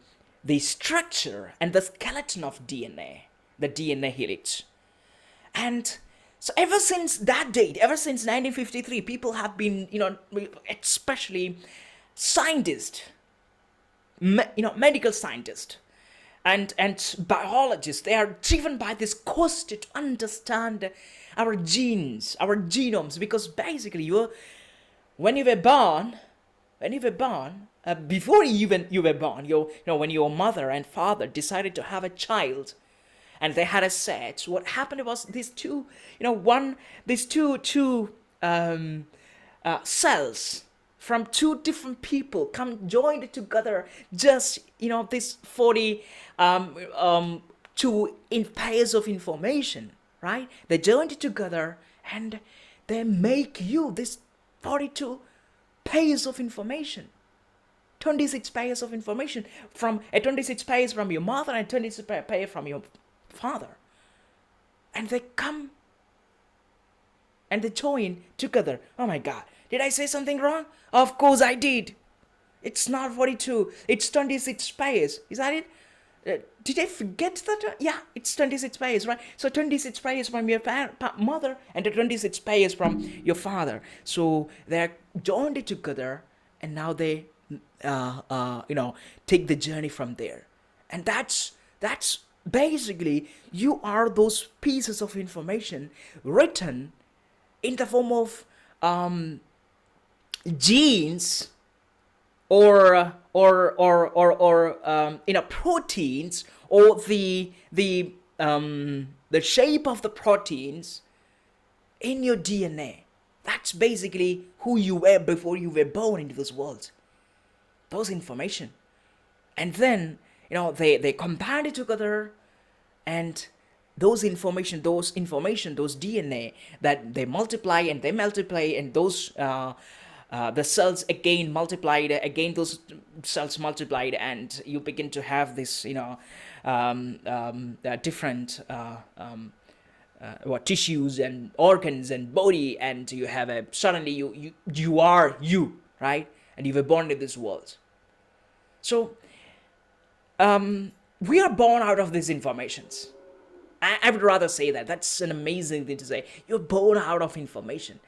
S1: structure and the skeleton of DNA, the DNA helix. And so ever since that date, ever since 1953, people have been, especially scientists, medical scientists and biologists, they are driven by this quest to understand our genes, our genomes, because basically when you were born, before you were born, when your mother and father decided to have a child, and they had a set. What happened was these two cells from two different people come joined together, just this 42 in pairs of information, right? They joined together and they make you this 42 pairs of information. 26 pairs of information, from 26 pairs from your mother and 26 pairs from your father, and they come and they join together. Oh my God, did I say something wrong? Of course I did. It's not 42, it's 26 pairs. Is that it? Did I forget that? Yeah, it's 26 pairs, right? So 26 pairs from your mother and 26 pairs from your father. So they're joined together, and now they take the journey from there. And that's basically, you are those pieces of information written in the form of genes or proteins, or the shape of the proteins in your DNA. That's basically who you were before you were born into this world. Those information. And then they combine it together, and those DNA, that they multiply, and those the cells again multiplied, again those cells multiplied, and you begin to have this different tissues and organs and body, and you have suddenly you are you, right? And you were born in this world. So we are born out of these informations. I would rather say that. That's an amazing thing to say. You're born out of information.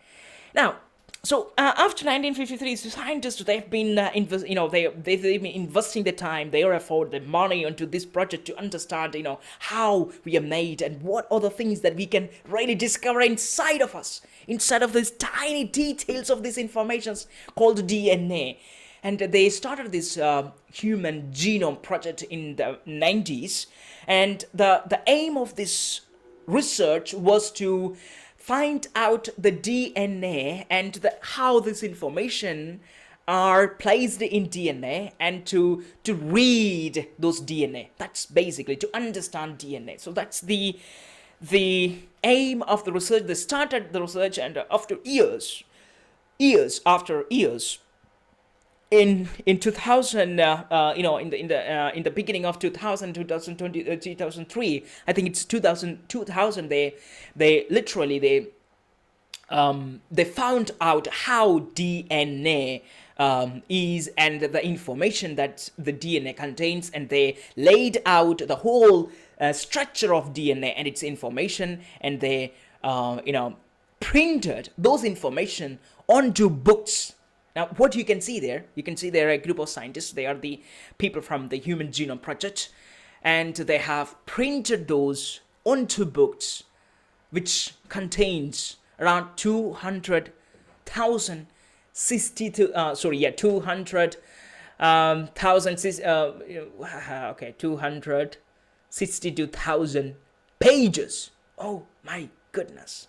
S1: Now, so after 1953, scientists, they've been they've been investing the time, their effort, the money into this project to understand how we are made and what are the things that we can really discover inside of us, inside of these tiny details of these informations called DNA. And they started this human genome project in the 90s. And the aim of this research was to find out the DNA and how this information are placed in DNA, and to read those DNA. That's basically to understand DNA. So that's the aim of the research. They started the research, and after years after years, in 2000, in the beginning of 2020, 2003, I think it's 2000, they literally they found out how DNA is, and the information that the DNA contains, and they laid out the whole structure of DNA and its information, and they printed those information onto books. Now, what you can see there a group of scientists. They are the people from the Human Genome Project, and they have printed those onto books, which contains around 200,000 262,000 pages. Oh my goodness.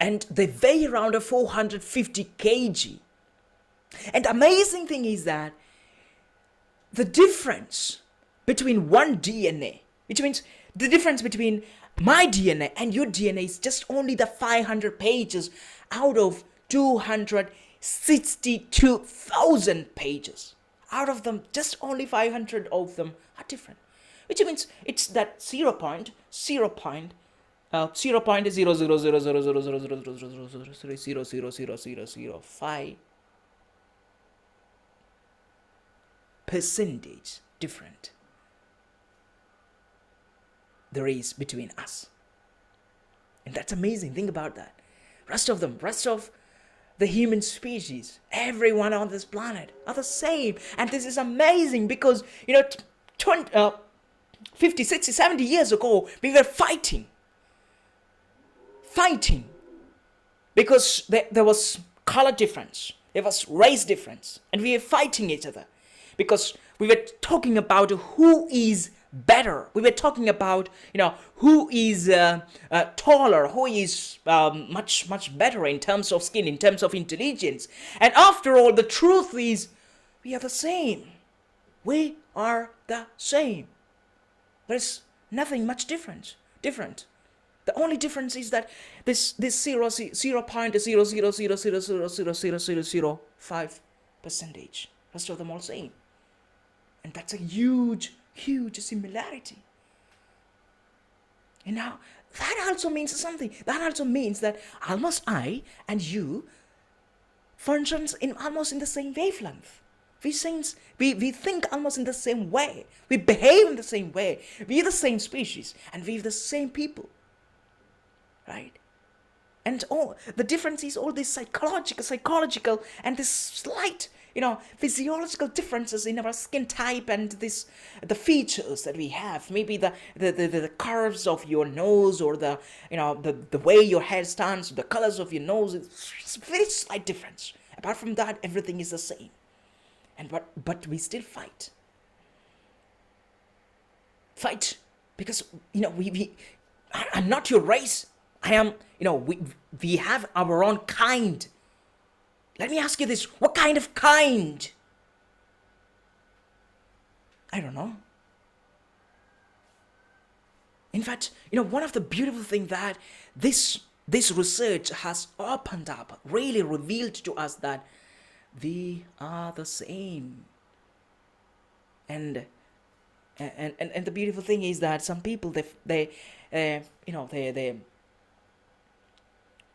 S1: And they weigh around 450 kg. And the amazing thing is that the difference between one DNA, which means the difference between my DNA and your DNA, is just only the 500 pages out of 262,000 pages. Out of them, just only 500 of them are different, which means it's that 0.0000000000000000005% different there is between us. And that's amazing. Think about that. Rest of the human species, everyone on this planet are the same. And this is amazing because, 50, 60, 70 years ago, we were fighting because there was color difference, there was race difference, and we were fighting each other because we were talking about who is better. We were talking about, who is taller, who is much better in terms of skill, in terms of intelligence. And after all, the truth is, we are the same. We are the same. There's nothing much different. The only difference is that this 0.000000005%. Rest of them all same. And that's a huge similarity. And now that also means something. That also means that almost I and you functions almost in the same wavelength. We think almost in the same way. We behave in the same way. We're the same species and we're the same people. Right? And the difference is all this psychological and this slight, physiological differences in our skin type and the features that we have. Maybe the curves of your nose, or the way your hair stands, the colors of your nose. It's a very slight difference. Apart from that, everything is the same. And but we still fight because I'm not your race. I am, we have our own kind. Let me ask you this. What kind of kind? I don't know. In fact, one of the beautiful things that this research has opened up, really revealed to us that we are the same. And the beautiful thing is that some people they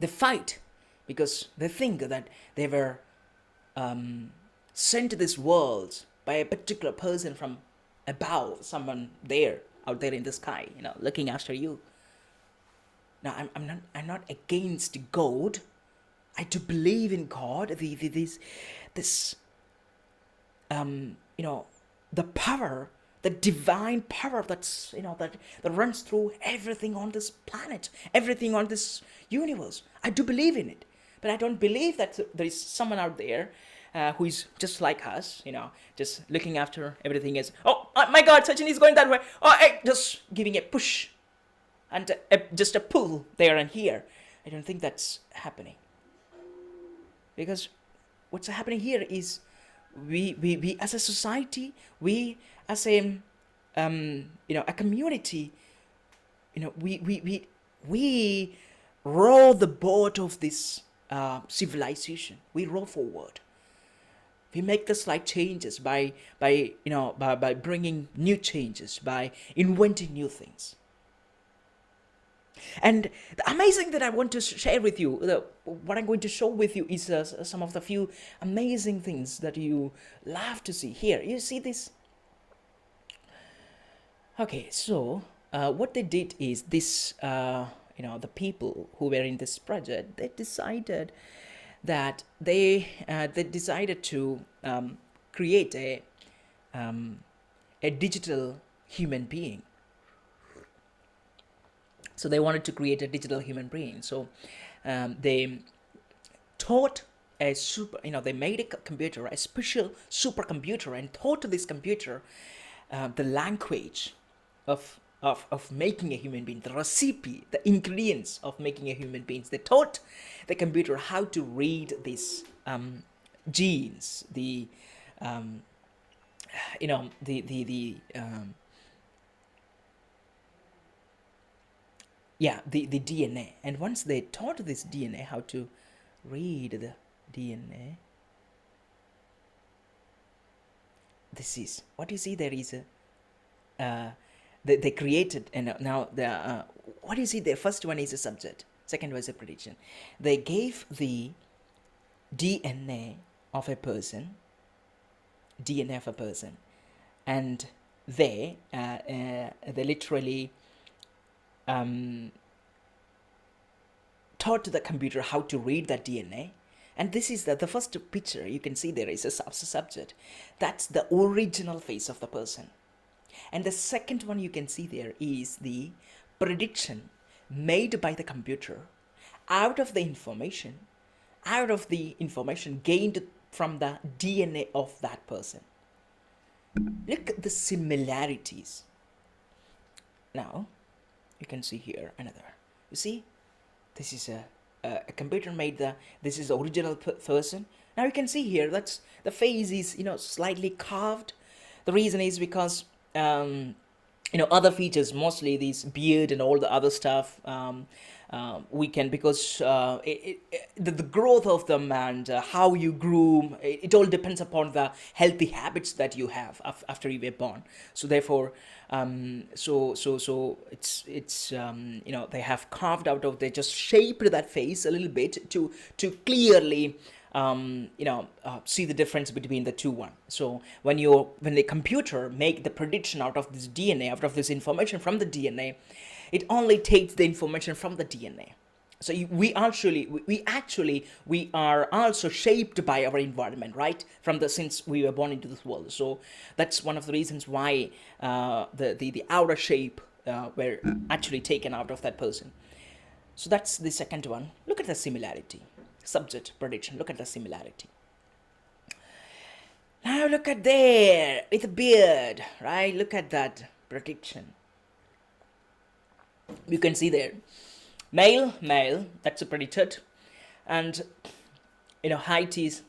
S1: fight because they think that they were sent to this world by a particular person from above, someone out there in the sky, looking after you. Now, I'm not against God. I do believe in God. The power, the divine power that's that runs through everything on this planet, everything on this universe. I do believe in it, but I don't believe that there is someone out there who is just like us, just looking after everything. As my God, Sachin is going that way. Just giving a push and just a pull there and here. I don't think that's happening, because what's happening here is we as a society, we as a community, we row the boat of this civilization. We row forward. We make the slight changes by bringing new changes, by inventing new things. And the amazing that I want to share with you, what I'm going to show with you is some of the few amazing things that you love to see here. You see this? Okay, so what they did is this, the people who were in this project, they decided that they decided to create a digital human being. So they wanted to create a digital human being. So they taught they made a computer, a special supercomputer, and taught this computer the language of making a human being, the recipe, the ingredients of making a human being. They taught the computer how to read these genes, the DNA. And once they taught this DNA how to read the DNA. This is what you see. There is a they created, and now the what you see. The first one is a subject. Second was a prediction. They gave the DNA of a person, DNA of a person, and they literally taught the computer how to read that DNA. And this is the first picture you can see. There is a subject. That's the original face of the person. And the second one you can see there is the prediction made by the computer out of the information gained from the DNA of that person. Look at the similarities. Now you can see here another. You see, this is a computer made this is the original person. Now you can see here that's the face is slightly carved. The reason is because other features, mostly these beard and all the other stuff, we can, because the growth of them and how you groom, it all depends upon the healthy habits that you have after you were born. So therefore, so it's they have carved out of, they just shaped that face a little bit to clearly see the difference between the two one. So when the computer make the prediction out of this DNA, out of this information from the DNA, it only takes the information from the DNA. So we are also shaped by our environment, right? Since we were born into this world. So that's one of the reasons why the outer shape were actually taken out of that person. So that's the second one. Look at the similarity. Subject, prediction. Look at the similarity. Now look at there with a beard, right? Look at that prediction. You can see there, male, that's a predicted, and height is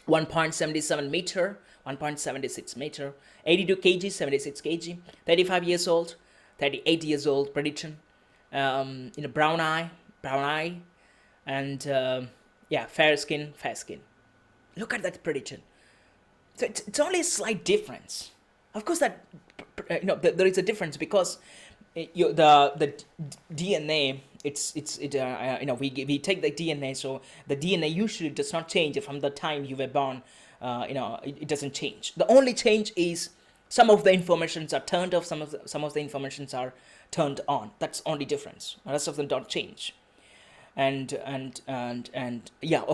S1: 1.77 meter, 1.76 meter, 82 kg, 76 kg, 35 years old, 38 years old, prediction. Brown eye, and fair skin. Look at that prediction. So it's only a slight difference. Of course, that there is a difference because the DNA. We take the DNA, so the DNA usually does not change from the time you were born. It doesn't change. The only change is some of the informations are turned off, some of the informations are turned on. That's only difference. The rest of them don't change. And of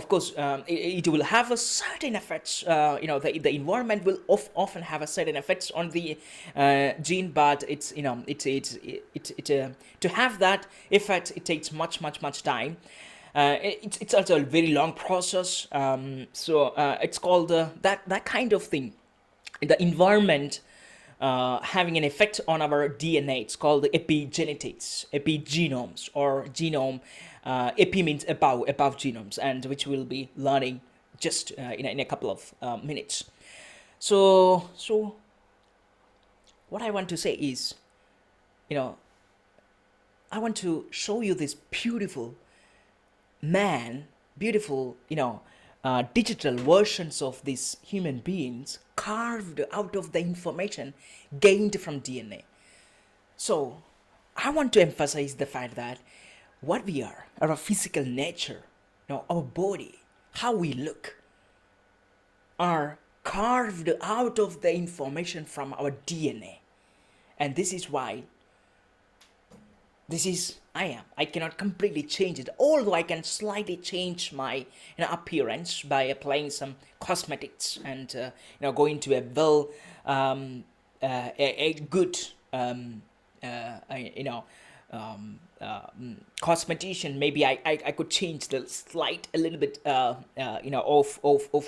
S1: course, it will have a certain effects. The environment will often have a certain effects on the gene, but to have that effect, it takes much time. It's also a very long process. So it's called that kind of thing. The environment having an effect on our DNA. It's called epigenetics, epigenomes, or genome. Epi means above genomes, and which we'll be learning just in a couple of minutes. So what I want to say is, I want to show you this beautiful digital versions of these human beings carved out of the information gained from DNA. So I want to emphasize the fact that what we are, our physical nature, our body, how we look, are carved out of the information from our DNA. And this is why I cannot completely change it, although I can slightly change my appearance by applying some cosmetics and going to a good cosmetician. Maybe I could change the a little bit of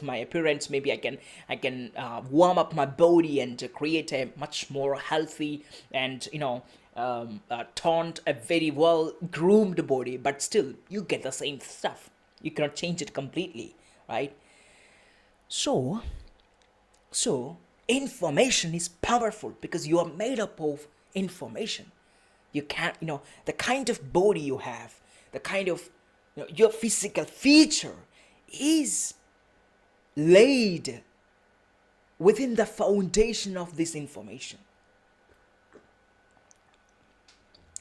S1: my appearance. Maybe I can warm up my body and create a much more healthy and toned, a very well groomed body. But still, you get the same stuff. You cannot change it completely, right? So information is powerful because you are made up of information. You can't, the kind of body you have, the kind of Your physical feature is laid within the foundation of this information.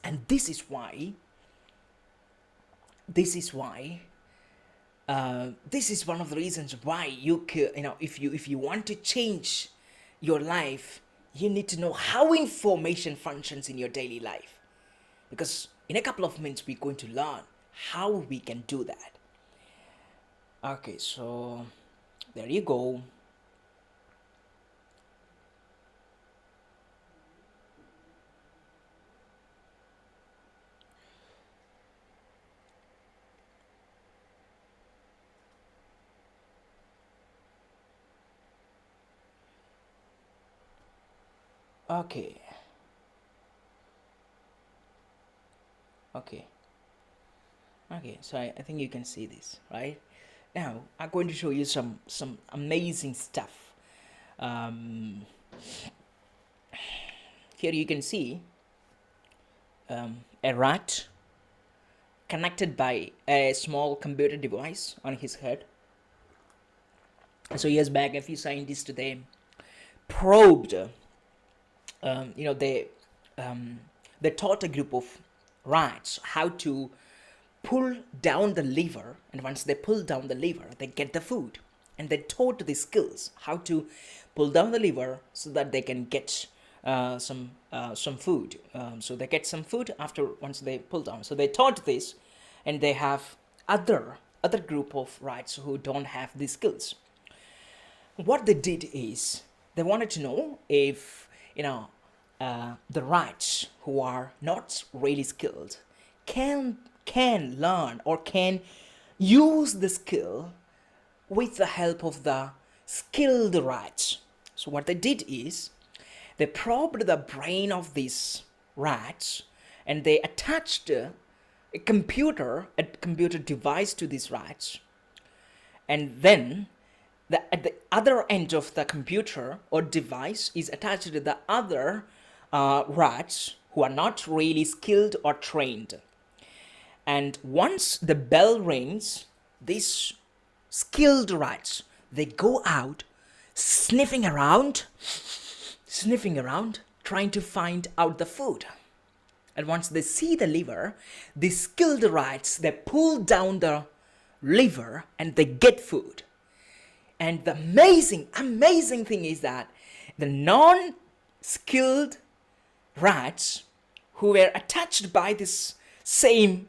S1: And this is why this is one of the reasons why if you want to change your life, you need to know how information functions in your daily life, because in a couple of minutes we're going to learn how we can do that. Okay, so there you go. Okay. Okay. Okay, so I think you can see this, right? Now, I'm going to show you some amazing stuff. Um, Here you can see a rat connected by a small computer device on his head. So years back, a few scientists today probed, um, you know, they they taught a group of rats how to pull down the lever, and once they pull down the lever, they get the food. And they taught the skills how to pull down the lever so that they can get some food. So they get some food after once they pull down. So they taught this, and they have other group of rats who don't have these skills. What they did is they wanted to know if the rats who are not really skilled can learn or can use the skill with the help of the skilled rats. So what they did is they probed the brain of these rats, and they attached a computer device to these rats, and then at the other end of the computer or device is attached to the other rats who are not really skilled or trained. And once the bell rings, these skilled rats, they go out sniffing around, trying to find out the food. And once they see the lever, the skilled rats, they pull down the lever and they get food. And the amazing thing is that the non-skilled rats who were attached by this same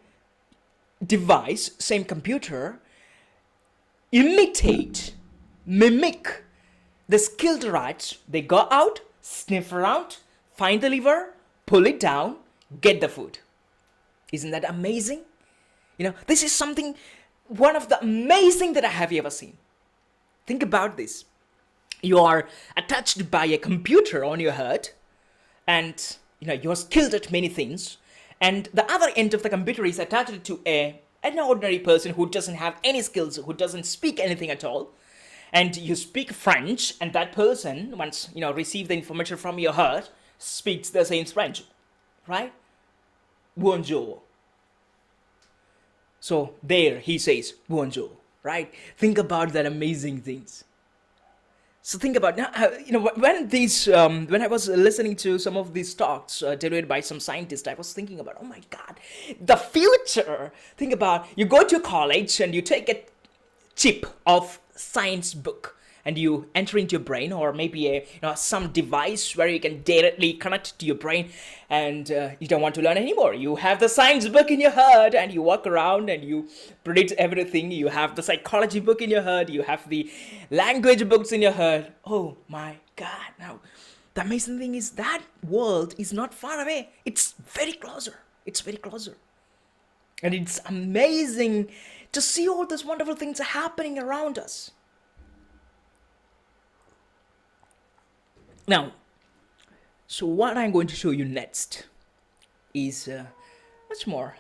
S1: device, same computer, mimic the skilled rats. They go out, sniff around, find the lever, pull it down, get the food. Isn't that amazing? This is one of the amazing that I have ever seen. Think about this. You are attached by a computer on your head, and you're skilled at many things, and the other end of the computer is attached to an ordinary person who doesn't have any skills, who doesn't speak anything at all. And you speak French, and that person, once receive the information from your heart, speaks the same French, right? Bonjour. So there he says bonjour, right? Think about that amazing things. So think about now, when I was listening to some of these talks delivered by some scientists, I was thinking about, oh my God, the future. Think about, you go to college and you take a chip of science book and you enter into your brain, or maybe some device where you can directly connect to your brain, and you don't want to learn anymore. You have the science book in your head and you walk around and you predict everything. You have the psychology book in your head, you have the language books in your head. Oh my God. Now the amazing thing is that world is not far away. It's very closer. And it's amazing to see all those wonderful things happening around us. Now, so what I'm going to show you next is much more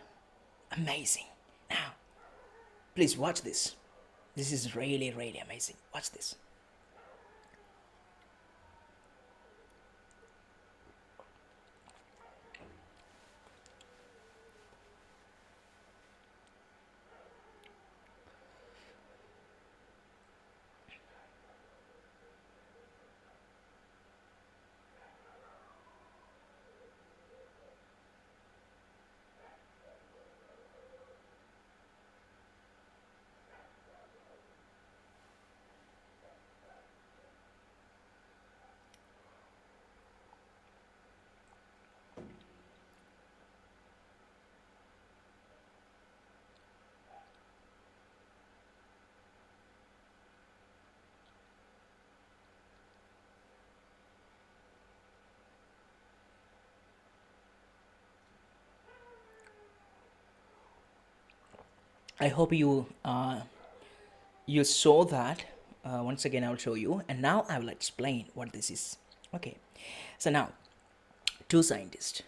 S1: amazing. Now, please watch this. This is really, really amazing. Watch this. I hope you saw that. Once again, I'll show you, and now I will explain what this is. Okay, so now two scientists.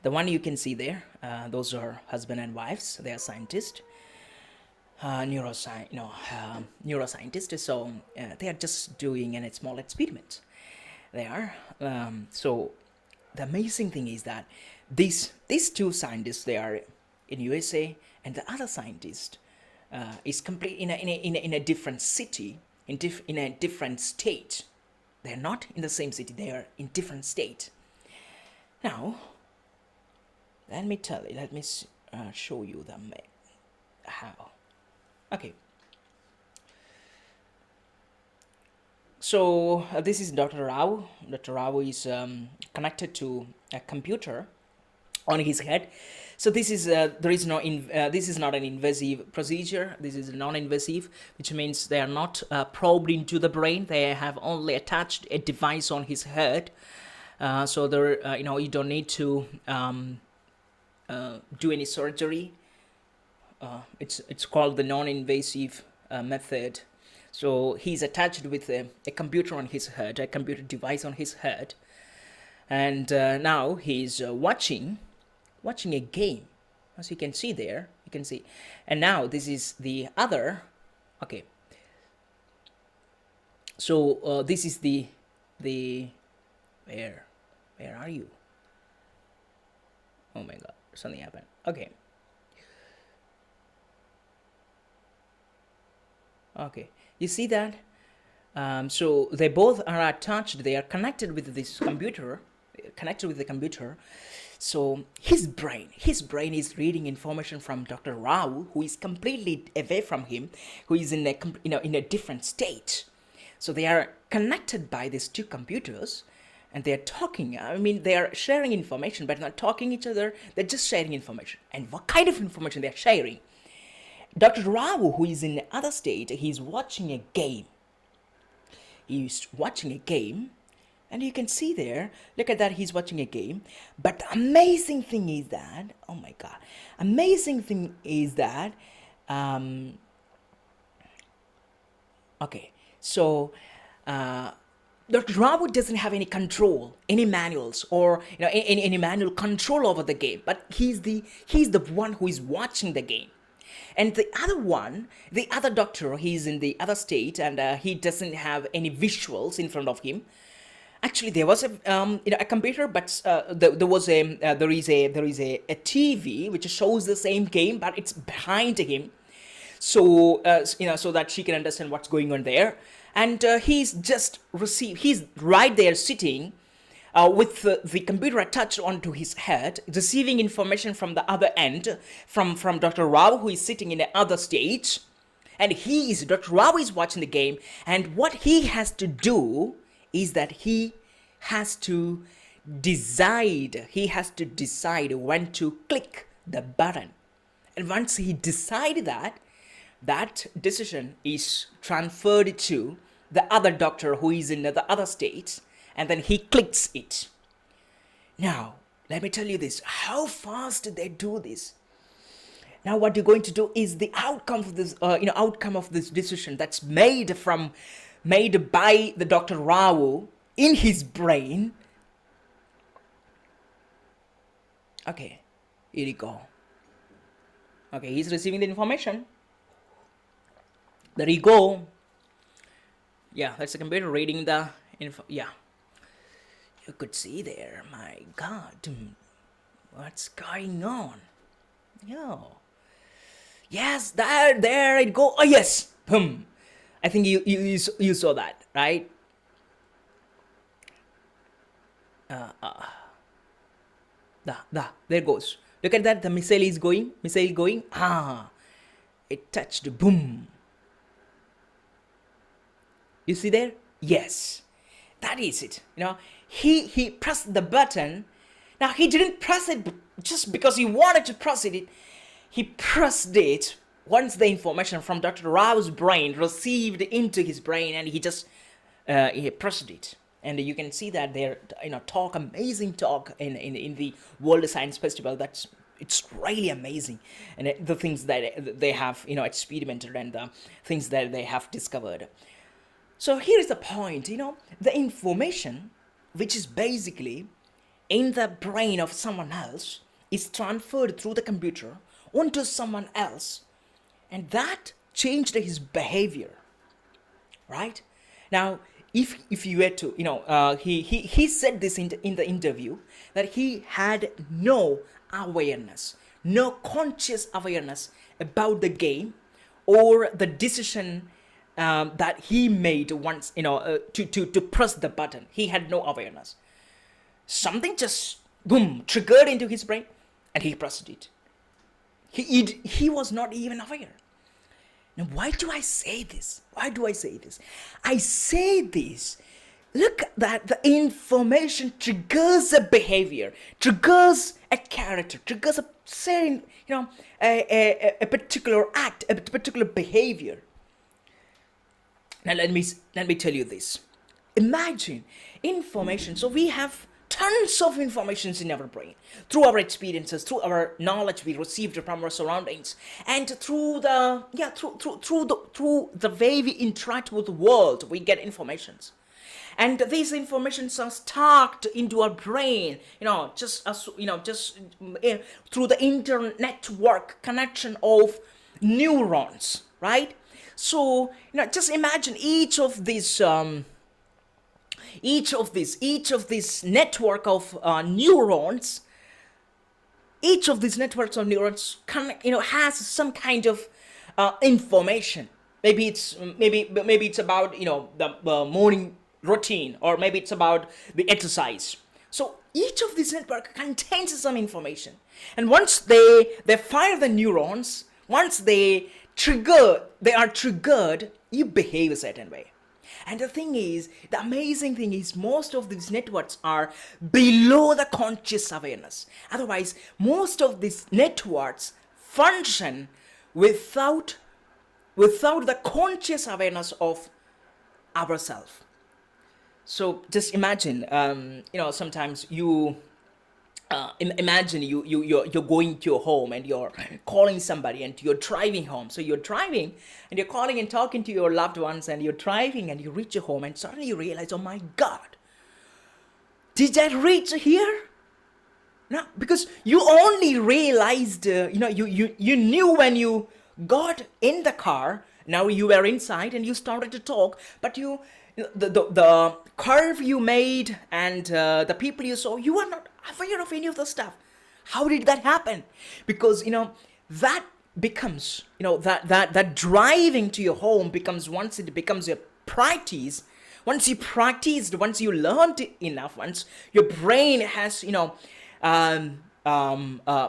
S1: The one you can see there, those are husband and wives. They are scientists, neuroscientists. So they are just doing a small experiment. They are. So the amazing thing is that these two scientists, they are in USA, and the other scientist is complete in a different city, in a different state. They're not in the same city. They are in different state. Now, let me tell you. Let me show you how. Okay. So this is Dr. Rao. Dr. Rao is connected to a computer on his head. So this is this is not an invasive procedure. This is non-invasive, which means they are not probed into the brain. They have only attached a device on his head. So there, you don't need to do any surgery. It's called the non-invasive method. So he's attached with a computer on his head, a computer device on his head, and now he's watching a game, as you can see there. You can see, and now this is the other. Okay. So this is the where are you? Oh my God, something happened. Okay. Okay, you see that? So they both are attached. They are connected with this computer. Connected with the computer. So his brain is reading information from Dr. Rao, who is completely away from him, who is in a different state. So they are connected by these two computers, and they are talking. I mean, they are sharing information, but not talking each other. They're just sharing information. And what kind of information they are sharing? Dr. Rao, who is in the other state, he's watching a game. He's watching a game, and you can see there, look at that, he's watching a game. But the amazing thing is that, oh my God, okay, so Dr. Rao doesn't have any control, any manuals, or any manual control over the game, but he's the one who is watching the game. And the other doctor, he's in the other state, and he doesn't have any visuals in front of him. Actually, there was a computer, but there is a TV which shows the same game, but it's behind him. So so that she can understand what's going on there. And he's right there sitting. With the computer attached onto his head, receiving information from the other end, from Dr. Rao, who is sitting in the other stage, and Dr. Rao is watching the game, and what he has to do is that he has to decide when to click the button, and once he decides that decision is transferred to the other doctor who is in the other state, and then he clicks it. Now, let me tell you this, how fast did they do this? Now what you're going to do is the outcome of this decision that's made by the Dr. Rao in his brain. Okay, here you go. Okay, he's receiving the information. There you go. Yeah, that's the computer reading the info. Yeah. You could see there, my God, what's going on? Yo. Yes, there it go. Oh yes, I think you saw that, right? There it goes. Look at that, the missile going. It touched, boom. You see there? Yes, that is it. He pressed the button. Now he didn't press it just because he wanted to press it. He pressed it once the information from Dr. Rao's brain received into his brain, and he just he pressed it. And you can see that there, amazing talk in the World Science Festival. That's It's really amazing, and the things that they have experimented, and the things that they have discovered. So here is the point, the information which is basically in the brain of someone else is transferred through the computer onto someone else, and that changed his behavior, right? Now, if you were to, he said this in the interview, that he had no awareness, no conscious awareness about the game or the decision that he made once, to press the button. He had no awareness. Something just boom triggered into his brain, and he pressed it. He was not even aware. Now, why do I say this? Why do I say this? I say this. Look, that the information triggers a behavior, triggers a character, triggers a certain, a particular act, a particular behavior. Now, let me tell you this. Imagine information. So we have tons of informations in our brain through our experiences, through our knowledge we received from our surroundings, and through the through the way we interact with the world. We get informations, and these informations are stocked into our brain, just through the internetwork connection of neurons, right? So just imagine each of these network of neurons, each of these networks of neurons has some kind of information. Maybe it's about the morning routine, or maybe it's about the exercise. So each of these network contains some information, and once they fire the neurons, once they are triggered, you behave a certain way. And the amazing thing is, most of these networks are below the conscious awareness. Otherwise, most of these networks function without the conscious awareness of ourselves. So just imagine, sometimes you imagine you're going to your home, and you're calling somebody, and you're driving home. So you're driving, and you're calling and talking to your loved ones, and you're driving, and you reach your home, and suddenly you realize, oh my God, did I reach here? No, because you only realized, you knew when you got in the car. Now you were inside, and you started to talk, but the curve you made, and the people you saw, you were not aware of any of the stuff. How did that happen? Because that becomes, that driving to your home becomes, once it becomes a practice, once you practiced, once you learned enough, once your brain has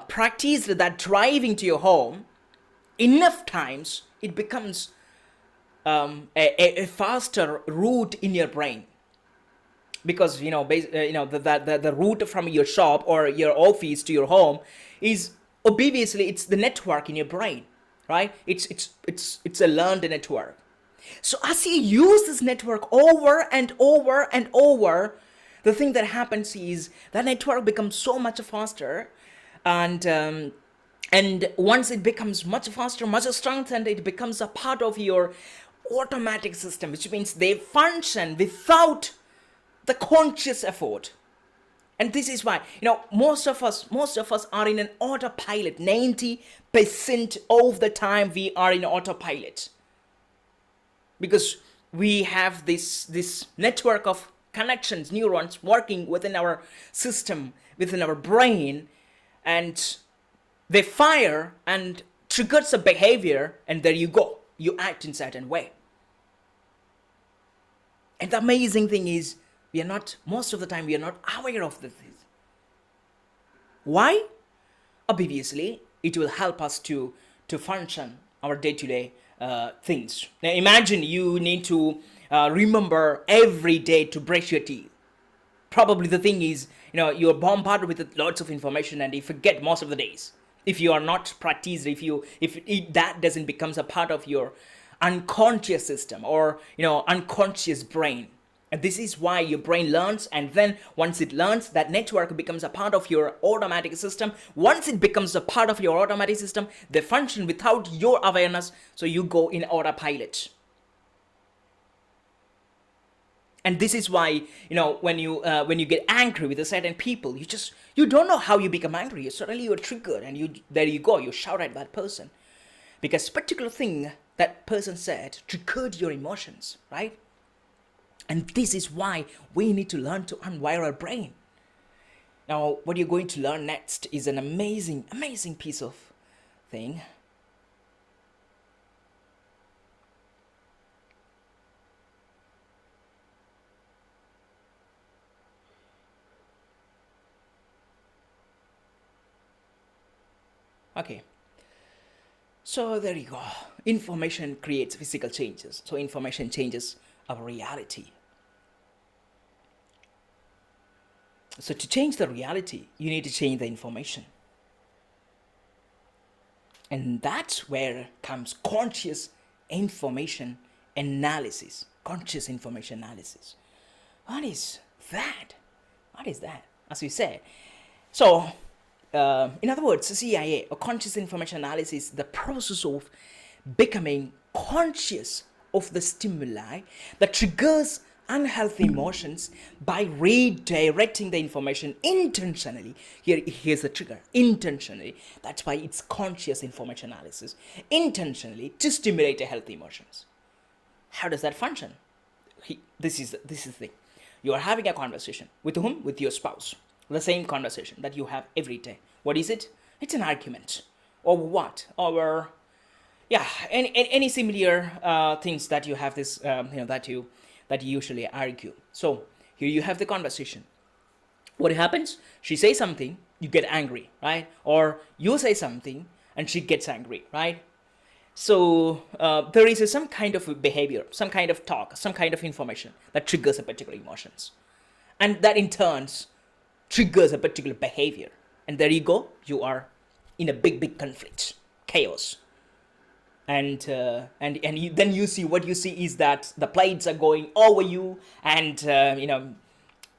S1: practiced that driving to your home enough times, it becomes a faster route in your brain. Because the route from your shop or your office to your home is obviously, it's the network in your brain, right? It's a learned network. So as you use this network over and over and over, the thing that happens is that network becomes so much faster, and once it becomes much faster, much strengthened, it becomes a part of your automatic system, which means they function without the conscious effort. And this is why most of us are in an autopilot. 90% of the time we are in autopilot, because we have this network of connections, neurons working within our system, within our brain, and they fire and triggers a behavior, and there you go, you act in certain way. And the amazing thing is, most of the time we are not aware of this. Why? Obviously, it will help us to function our day-to-day things. Now imagine you need to remember every day to brush your teeth. Probably the thing is, you're bombarded with lots of information, and you forget most of the days. If you are not practiced, if that doesn't become a part of your unconscious system, or unconscious brain, And this is why your brain learns, and then once it learns, that network becomes a part of your automatic system. Once it becomes a part of your automatic system, they function without your awareness, so you go in autopilot. And this is why, when you get angry with a certain people, you don't know how you become angry. Suddenly you're triggered, and there you go, you shout at that person because particular thing that person said triggered your emotions, right? And this is why we need to learn to unwire our brain. Now, what you're going to learn next is an amazing, amazing piece of thing. Okay. So there you go. Information creates physical changes. So information changes our reality. So to change the reality, you need to change the information. And that's where comes conscious information analysis. Conscious information analysis. What is that? What is that? As we said. So, in other words, CIA, or conscious information analysis, the process of becoming conscious of the stimuli that triggers unhealthy emotions by redirecting the information intentionally. Here's the trigger: intentionally. That's why it's conscious information analysis. Intentionally to stimulate a healthy emotions. How does that function? This is the thing. You are having a conversation with whom? With your spouse. The same conversation that you have every day. What is it? It's an argument. Or what? Or any similar things that you have this that you usually argue. So here you have the conversation. What happens? She says something, you get angry, right? Or you say something and she gets angry, right? So there is some kind of behavior, some kind of talk, some kind of information that triggers a particular emotions, and that in turns triggers a particular behavior. And there you go, you are in a big conflict, chaos. And then you see, what you see is that the plates are going over you, and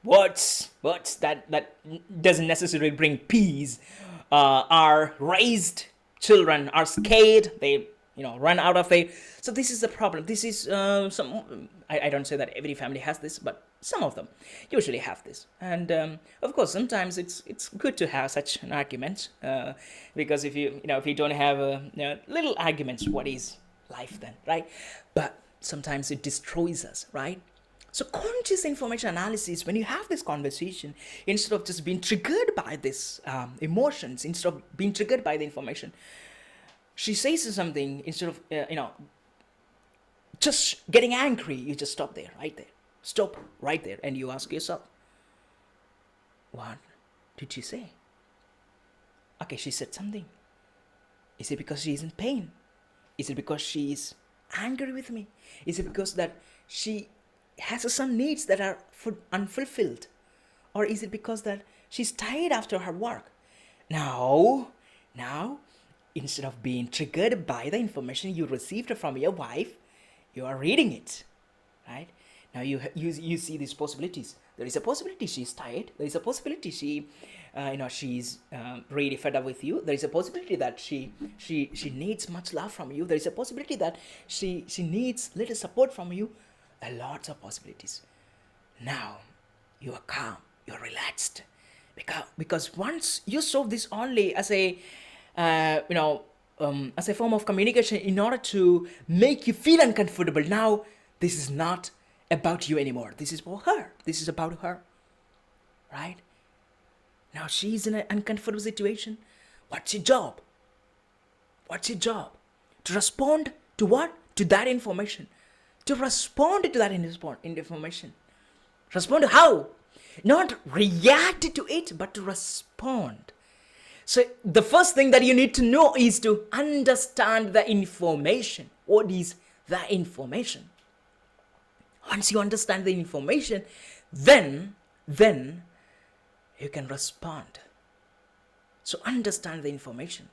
S1: words that doesn't necessarily bring peace are raised. Children are scared, they run out of it. So this is the problem. This is I don't say that every family has this, but some of them usually have this. And of course, sometimes it's good to have such an argument, because if you don't have little arguments, what is life then, right? But sometimes it destroys us, right? So conscious information analysis, when you have this conversation, instead of just being triggered by this emotions, instead of being triggered by the information, she says something, instead of just getting angry, you just stop there, right there. Stop right there, and you ask yourself, what did she say? Okay, she said something. Is it because she is in pain? Is it because she is angry with me? Is it because that she has some needs that are unfulfilled? Or is it because that she's tired after her work? Now, instead of being triggered by the information you received from your wife, you are reading it, right? Now you see these possibilities. There is a possibility she's tired. There is a possibility she's really fed up with you. There is a possibility that she needs much love from you. There is a possibility that she needs little support from you. A lot of possibilities. Now you are calm. You're relaxed, because once you solve this only as a as a form of communication in order to make you feel uncomfortable. Now this is not about you anymore. This is for her. This is about her, right? Now she's in an uncomfortable situation. What's your job? What's your job? To respond to what? To that information. To respond to that information. Respond to how? Not react to it, but to respond. So the first thing that you need to know is to understand the information. What is the information? Once you understand the information, then you can respond. So understand the information.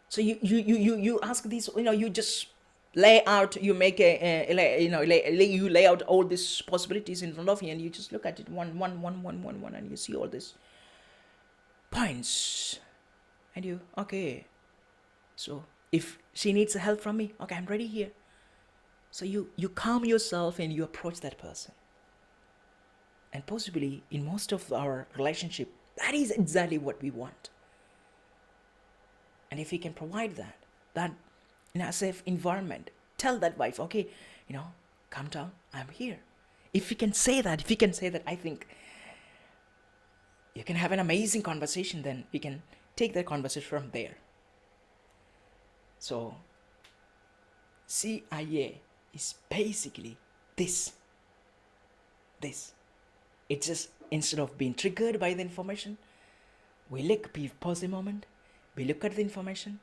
S1: So you ask these, you just lay out, you make you lay out all these possibilities in front of you, and you just look at it one, and you see all these points, and you, okay, so if she needs help from me, okay, I'm ready here. So you calm yourself and you approach that person. And possibly in most of our relationship, that is exactly what we want. And if we can provide that in a safe environment, tell that wife, okay, calm down, I'm here. If we can say that, I think you can have an amazing conversation. Then we can take that conversation from there. So CIA is basically this. It's just, instead of being triggered by the information, we pause a moment, we look at the information,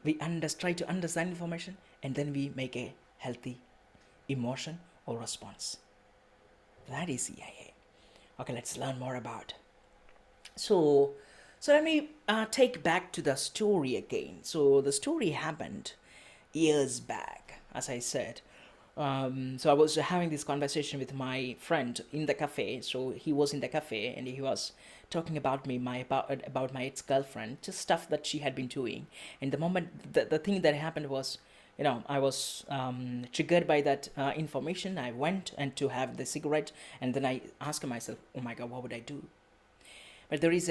S1: we try to understand information, and then we make a healthy emotion or response. That is CIA. Okay, let's learn more about. So let me take back to the story again. So the story happened years back, as I said. So I was having this conversation with my friend in the cafe. So he was in the cafe and he was talking about me, about my ex-girlfriend, just stuff that she had been doing. And the moment, the thing that happened was, I was triggered by that information. I went and to have the cigarette, and then I asked myself, oh my God, what would I do? But there is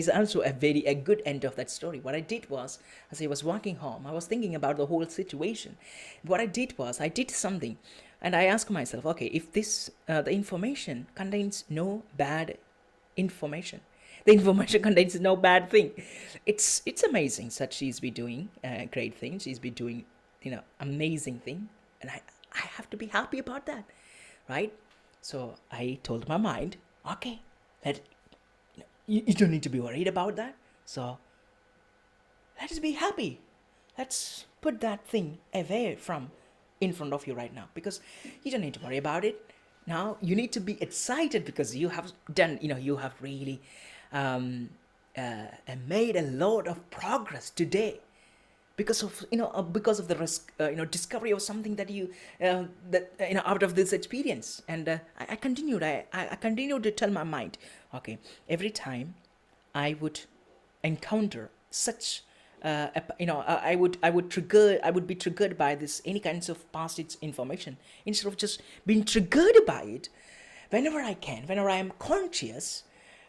S1: also a good end of that story. What I did was, as I was walking home, I was thinking about the whole situation. What I did was, I did something, and I asked myself, okay, if this the information contains no bad information, the information contains no bad thing. It's amazing that she's been doing great things. She's been doing amazing thing, and I have to be happy about that, right? So I told my mind, okay, that you don't need to be worried about that. So let's be happy. Let's put that thing away from in front of you right now, because you don't need to worry about it. Now you need to be excited because you have done, you have really made a lot of progress today because of the discovery of something that you out of this experience. And I continued to tell my mind, okay, every time I would encounter such I would be triggered by this any kinds of past information. Instead of just being triggered by it, whenever I am conscious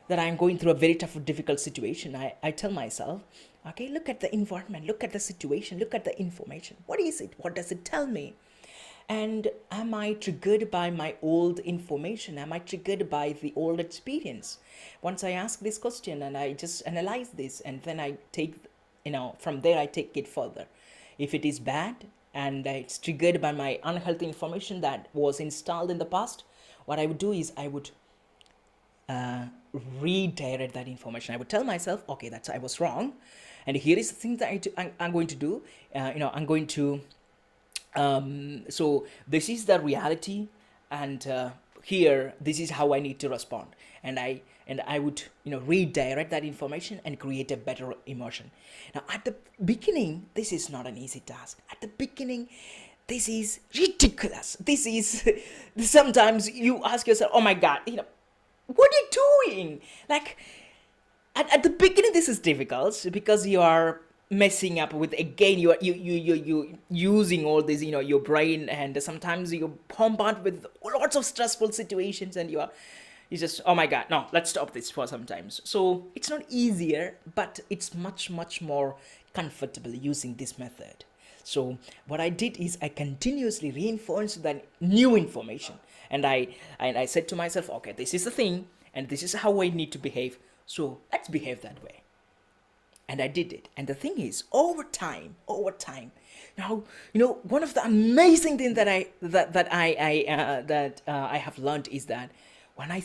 S1: that I'm going through a very tough, difficult situation, I tell myself, okay, look at the environment, look at the situation, look at the information. What is it? What does it tell me? And am I triggered by my old information? Am I triggered by the old experience? Once I ask this question and I just analyze this, and then I take, from there I take it further. If it is bad and it's triggered by my unhealthy information that was installed in the past, what I would do is I would redirect that information. I would tell myself, okay, I was wrong, and here is the thing that I'm going to do. I'm going to so this is the reality, and here this is how I need to respond, and I would redirect that information and create a better emotion. Now at the beginning, this is not an easy task. At the beginning, this is ridiculous. This is sometimes you ask yourself, oh my God, what are you doing? Like at the beginning, this is difficult because you are messing up with, again, you using all this, your brain, and sometimes you bombard with lots of stressful situations, and you just, oh my God, no, let's stop this for sometimes. So it's not easier, but it's much more comfortable using this method. So what I did is I continuously reinforced that new information, and I said to myself, okay, this is the thing, and this is how I need to behave. So let's behave that way. And I did it. And the thing is, over time, now, one of the amazing things that I have learned is that when I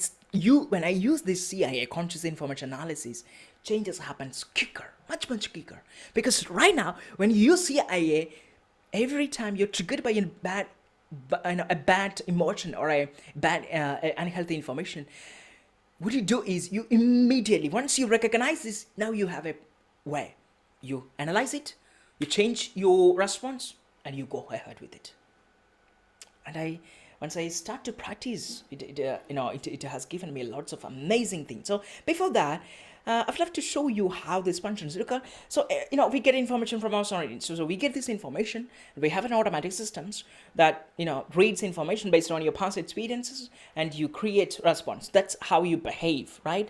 S1: use this CIA, conscious information analysis, changes happens quicker, much quicker. Because right now, when you use CIA, every time you're triggered by a bad emotion or a bad unhealthy information, what you do is you immediately, once you recognize this, now you have a way. You analyze it, You change your response and you go ahead with it. And once I start to practice it has given me lots of amazing things. So before that, I'd love to show you how this functions. Look, we get information from our surroundings. So we get this information. We have an automatic systems that reads information based on your past experiences, and you create response. That's how you behave, right?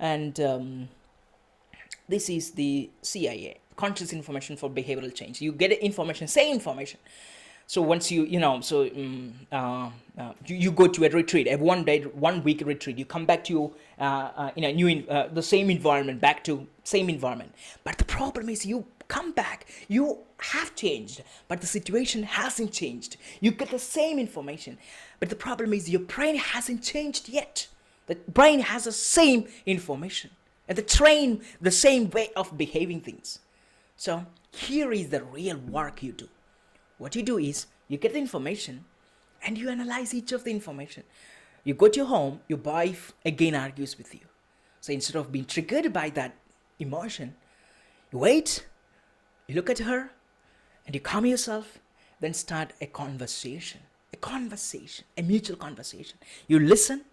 S1: And this is the CIA, conscious information for behavioral change. You get information, same information. So once you go to a retreat, a 1 week retreat, you come back to the same environment, back to same environment. But the problem is, you come back, you have changed, but the situation hasn't changed. You get the same information, but the problem is your brain hasn't changed yet. The brain has the same information, and the same way of behaving things. So here is the real work you do. What you do is, you get the information and you analyze each of the information. You go to your home, your wife again argues with you. So instead of being triggered by that emotion, you wait, you look at her, and you calm yourself, then start a conversation, a mutual conversation. You listen,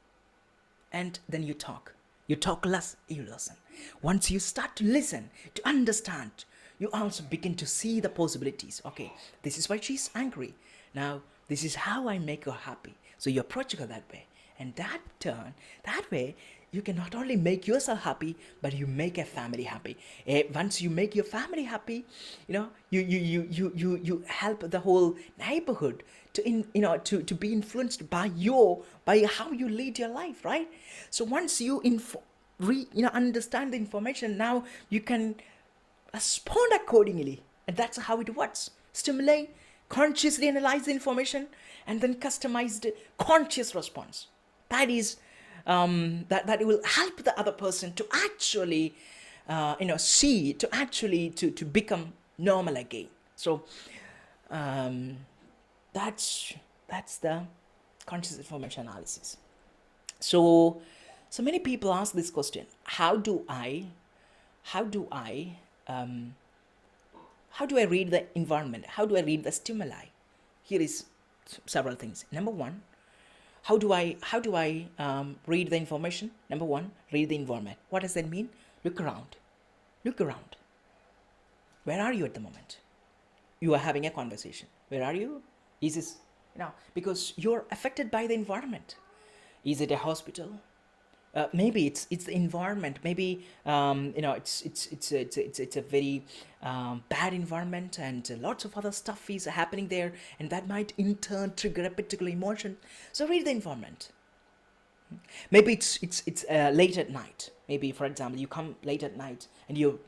S1: and then you talk. You talk less, you listen. Once you start to listen, to understand, you also begin to see the possibilities. Okay, this is why she's angry. Now, this is how I make her happy. So you approach her that way. And that way, you can not only make yourself happy, but you make a family happy. Once you make your family happy, you help the whole neighborhood to be influenced by how you lead your life, right? So once you understand the information, now you can respond accordingly. And that's how it works. Stimulate, consciously analyze the information, and then customize the conscious response. That is that will help the other person to actually see, to actually to become normal again. So that's the conscious information analysis. So many people ask this question: how do I read the environment? How do I read the stimuli? Here is several things. Number one, how do I read the information? Number one, read the environment. What does that mean? Look around. Where are you at the moment? You are having a conversation. Where are you? Is this because you're affected by the environment? Is it a hospital? Maybe it's the environment. Maybe it's a very bad environment, and lots of other stuff is happening there, and that might in turn trigger a particular emotion. So read the environment. Maybe it's late at night. Maybe, for example, you come late at night and your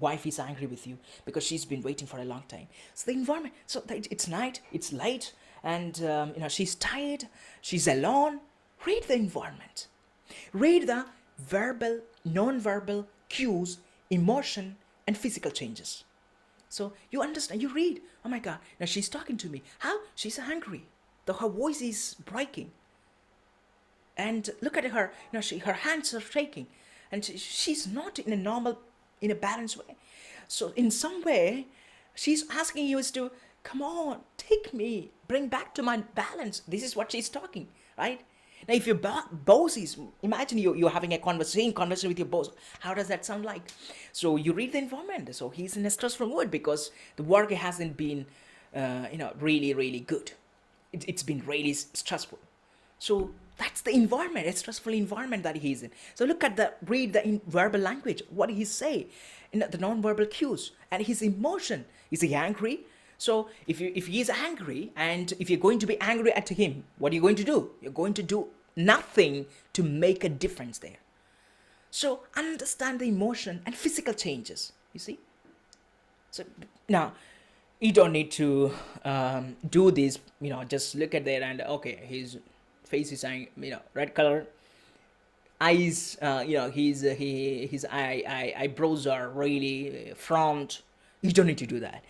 S1: wife is angry with you because she's been waiting for a long time. So the environment. So it's night. It's late, and she's tired. She's alone. Read the environment. Read the verbal, non-verbal cues, emotion, and physical changes. So you understand, you read, oh my God, now she's talking to me. How? She's angry. Her voice is breaking. And look at her, her hands are shaking. And she's not in a balanced way. So in some way, she's asking you is to, come on, take me, bring back to my balance. This is what she's talking, right? Now, if your boss is, imagine you're having a conversation with your boss. How does that sound like? So you read the environment. So he's in a stressful mood because the work hasn't been, really, really good. It's been really stressful. So that's the environment, a stressful environment that he's in. So read the verbal language, what he say, the non-verbal cues, and his emotion. Is he angry? So if he is angry, and if you're going to be angry at him, what are you going to do? You're going to do nothing to make a difference there. So understand the emotion and physical changes, you see. So now, you don't need to do this, just look at there and, okay, his face is, red color, eyes, his eyebrows are really frowned. You don't need to do that.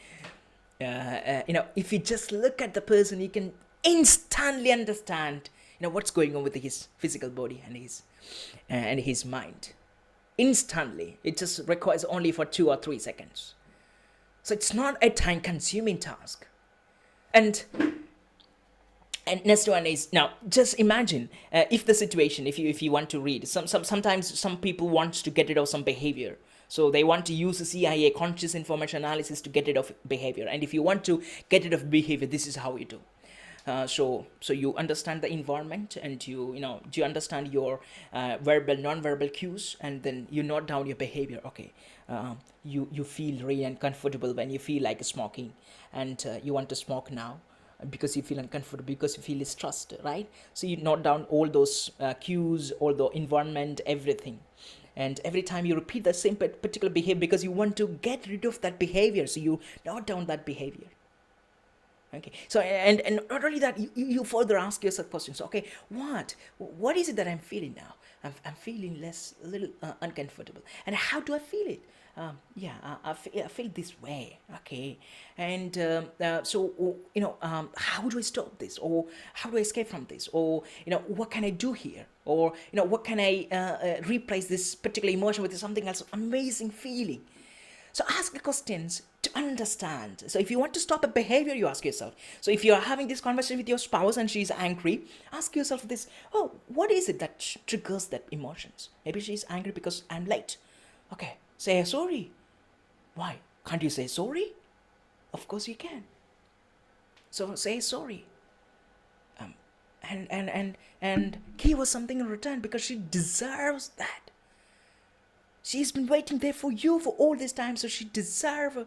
S1: If you just look at the person, you can instantly understand, what's going on with his physical body and his mind. Instantly. It just requires only for 2 or 3 seconds. So it's not a time consuming task. And next one is, now just imagine, if the situation, if you want to read, sometimes some people want to get rid of some behavior, so they want to use the CIA conscious information analysis to get rid of behavior. And if you want to get rid of behavior, this is how you do. So you understand the environment, and do you understand your verbal non-verbal cues, and then you note down your behavior. Okay, you feel really uncomfortable when you feel like smoking, and you want to smoke now because you feel uncomfortable, because you feel stressed, right? So you note down all those cues, all the environment, everything. And every time you repeat the same particular behavior because you want to get rid of that behavior, so you note down that behavior. Okay, so and not only that, you further ask yourself questions. Okay, what is it that I'm feeling now? I'm feeling a little uncomfortable, and how do I feel it? I feel this way. Okay, and how do I stop this, or how do I escape from this, or what can I do here, or what can I replace this particular emotion with something else amazing feeling. So ask the questions to understand. So if you want to stop a behavior, you ask yourself. So if you're having this conversation with your spouse and she's angry, ask yourself this: oh, what is it that triggers that emotions? Maybe she's angry because I'm late. Okay, say sorry. Why? Can't you say sorry? Of course you can. So say sorry. And give her something in return, because she deserves that. She's been waiting there for you for all this time, so she deserves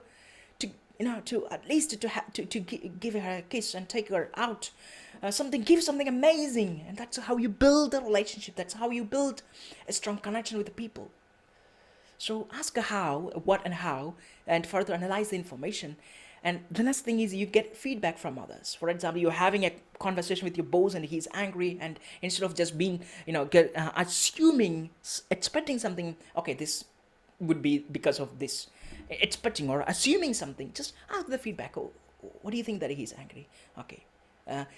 S1: to at least to give her a kiss and take her out. Give something amazing, and that's how you build a relationship. That's how you build a strong connection with the people. So ask her how, what, and how, and further analyze the information. And the next thing is, you get feedback from others. For example, you're having a conversation with your boss and he's angry, and instead of just being, assuming, expecting something, okay, this would be because of this, expecting or assuming something, just ask the feedback. Oh, what do you think that he's angry? Okay.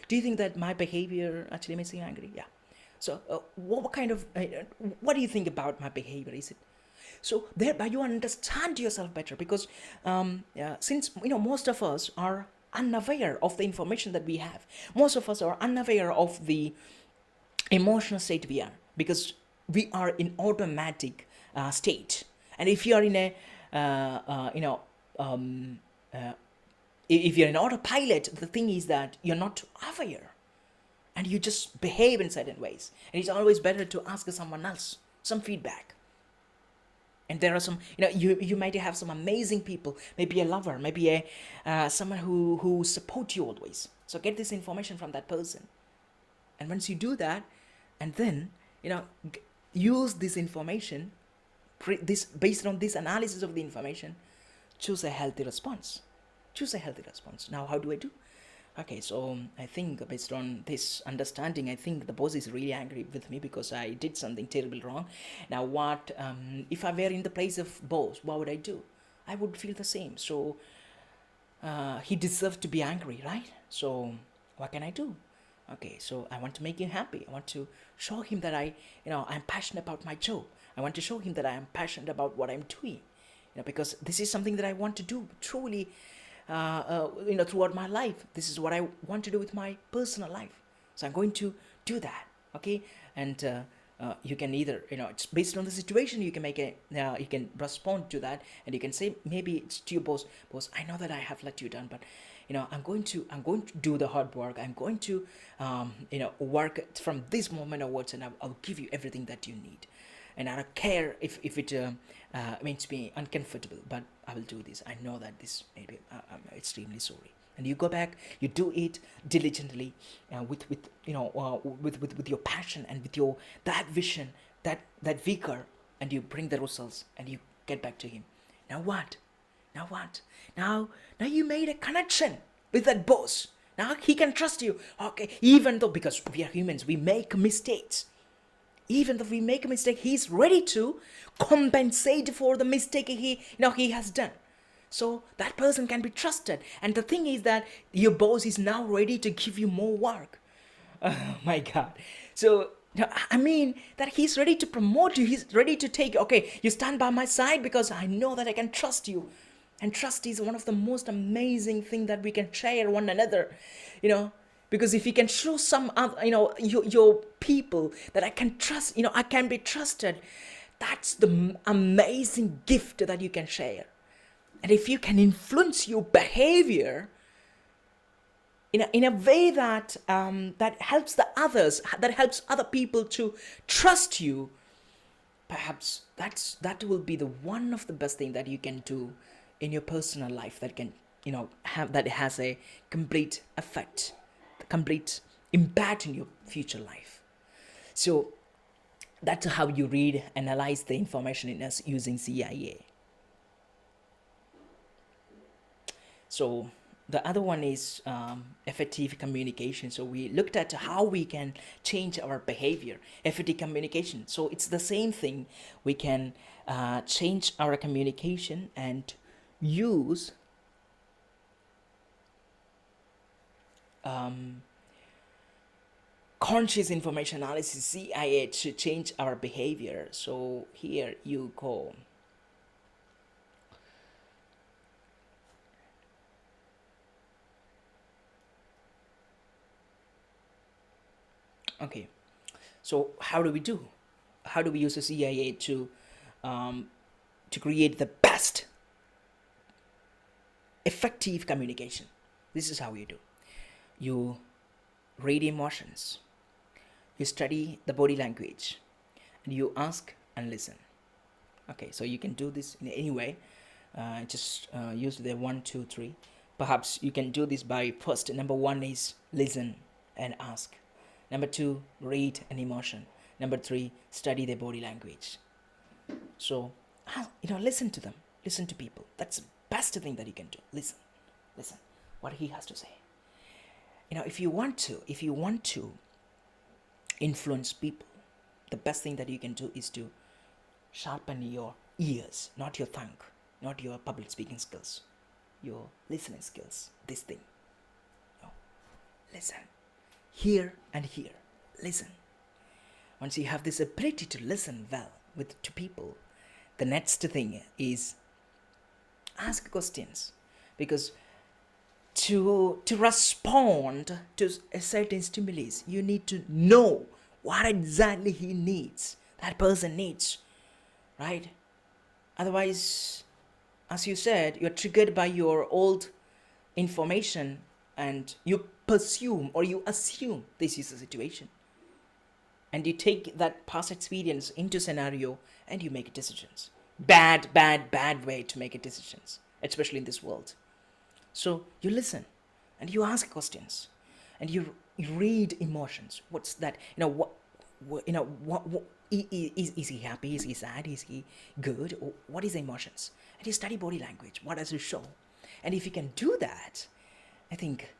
S1: Do you think that my behavior actually makes him angry? Yeah. So what kind of, what do you think about my behavior? Is it? So thereby you understand yourself better, because since most of us are unaware of the information that we have, most of us are unaware of the emotional state we are, because we are in automatic state. And if you are in a if you're in autopilot, the thing is that you're not aware, and you just behave in certain ways. And it's always better to ask someone else some feedback. And there are some, you might have some amazing people, maybe a lover, maybe someone who support you always. So get this information from that person. And once you do that, and then, use this information, based on this analysis of the information, choose a healthy response. Now, how do I do? Okay, so I think based on this understanding, I think the boss is really angry with me because I did something terribly wrong. Now, what if I were in the place of boss? What would I do? I would feel the same. So he deserved to be angry, right? So what can I do? Okay, so I want to make him happy. I want to show him that I'm passionate about my job. I want to show him that I am passionate about what I'm doing. Because this is something that I want to do truly. Throughout my life, this is what I want to do with my personal life. So I'm going to do that. Okay, and you can either, it's based on the situation. You can you can respond to that, and you can say, maybe it's to your boss. Boss, I know that I have let you down, but I'm going to do the hard work. I'm going to work from this moment onwards, and I'll give you everything that you need. And I don't care if it makes me uncomfortable, but I will do this. I know that this maybe I'm extremely sorry. And you go back, you do it diligently, with your passion and with your that vision, that vigor, and you bring the results, and you get back to him. Now what? Now you made a connection with that boss. Now he can trust you. Okay, even though, because we are humans, we make mistakes. Even though we make a mistake, he's ready to compensate for the mistake he has done. So that person can be trusted. And the thing is that your boss is now ready to give you more work. Oh my God. So, I mean that he's ready to promote you. He's ready to take, okay, you stand by my side because I know that I can trust you. And trust is one of the most amazing thing that we can share one another, you know, because if you can show some other, your people that I can trust, I can be trusted, that's the amazing gift that you can share. And if you can influence your behavior in a way that that helps the others, that helps other people to trust you, perhaps that will be the one of the best thing that you can do in your personal life, that can have, that has a complete effect, complete impact in your future life. So that's how you read, analyze the information in us using CIA. So the other one is effective communication. So we looked at how we can change our behavior. Effective communication. So it's the same thing. We can change our communication and use conscious information analysis, CIA, to change our behavior. So here you go. Okay, so how do we do? How do we use the CIA to create the best effective communication? This is how you do. You read emotions, you study the body language, and you ask and listen. Okay, so you can do this in any way. Just use the 1, 2, 3. Perhaps you can do this by first. Number 1 is listen and ask. Number 2, read an emotion. Number 3, study their body language. So, listen to them. Listen to people. That's the best thing that you can do. Listen what he has to say. If you want to influence people, the best thing that you can do is to sharpen your ears, not your tongue, not your public speaking skills, your listening skills. This thing. Listen. Hear and hear. Listen. Once you have this ability to listen well to people, the next thing is ask questions, because to respond to a certain stimulus, you need to know what exactly that person needs, right? Otherwise, as you said, you're triggered by your old information and you presume or you assume this is the situation. And you take that past experience into scenario and you make decisions. Bad way to make decisions, especially in this world. So you listen and you ask questions and you read emotions. What's that? What is he happy? Is he sad? Is he good? Or what is the emotions? And you study body language. What does it show? And if you can do that, I think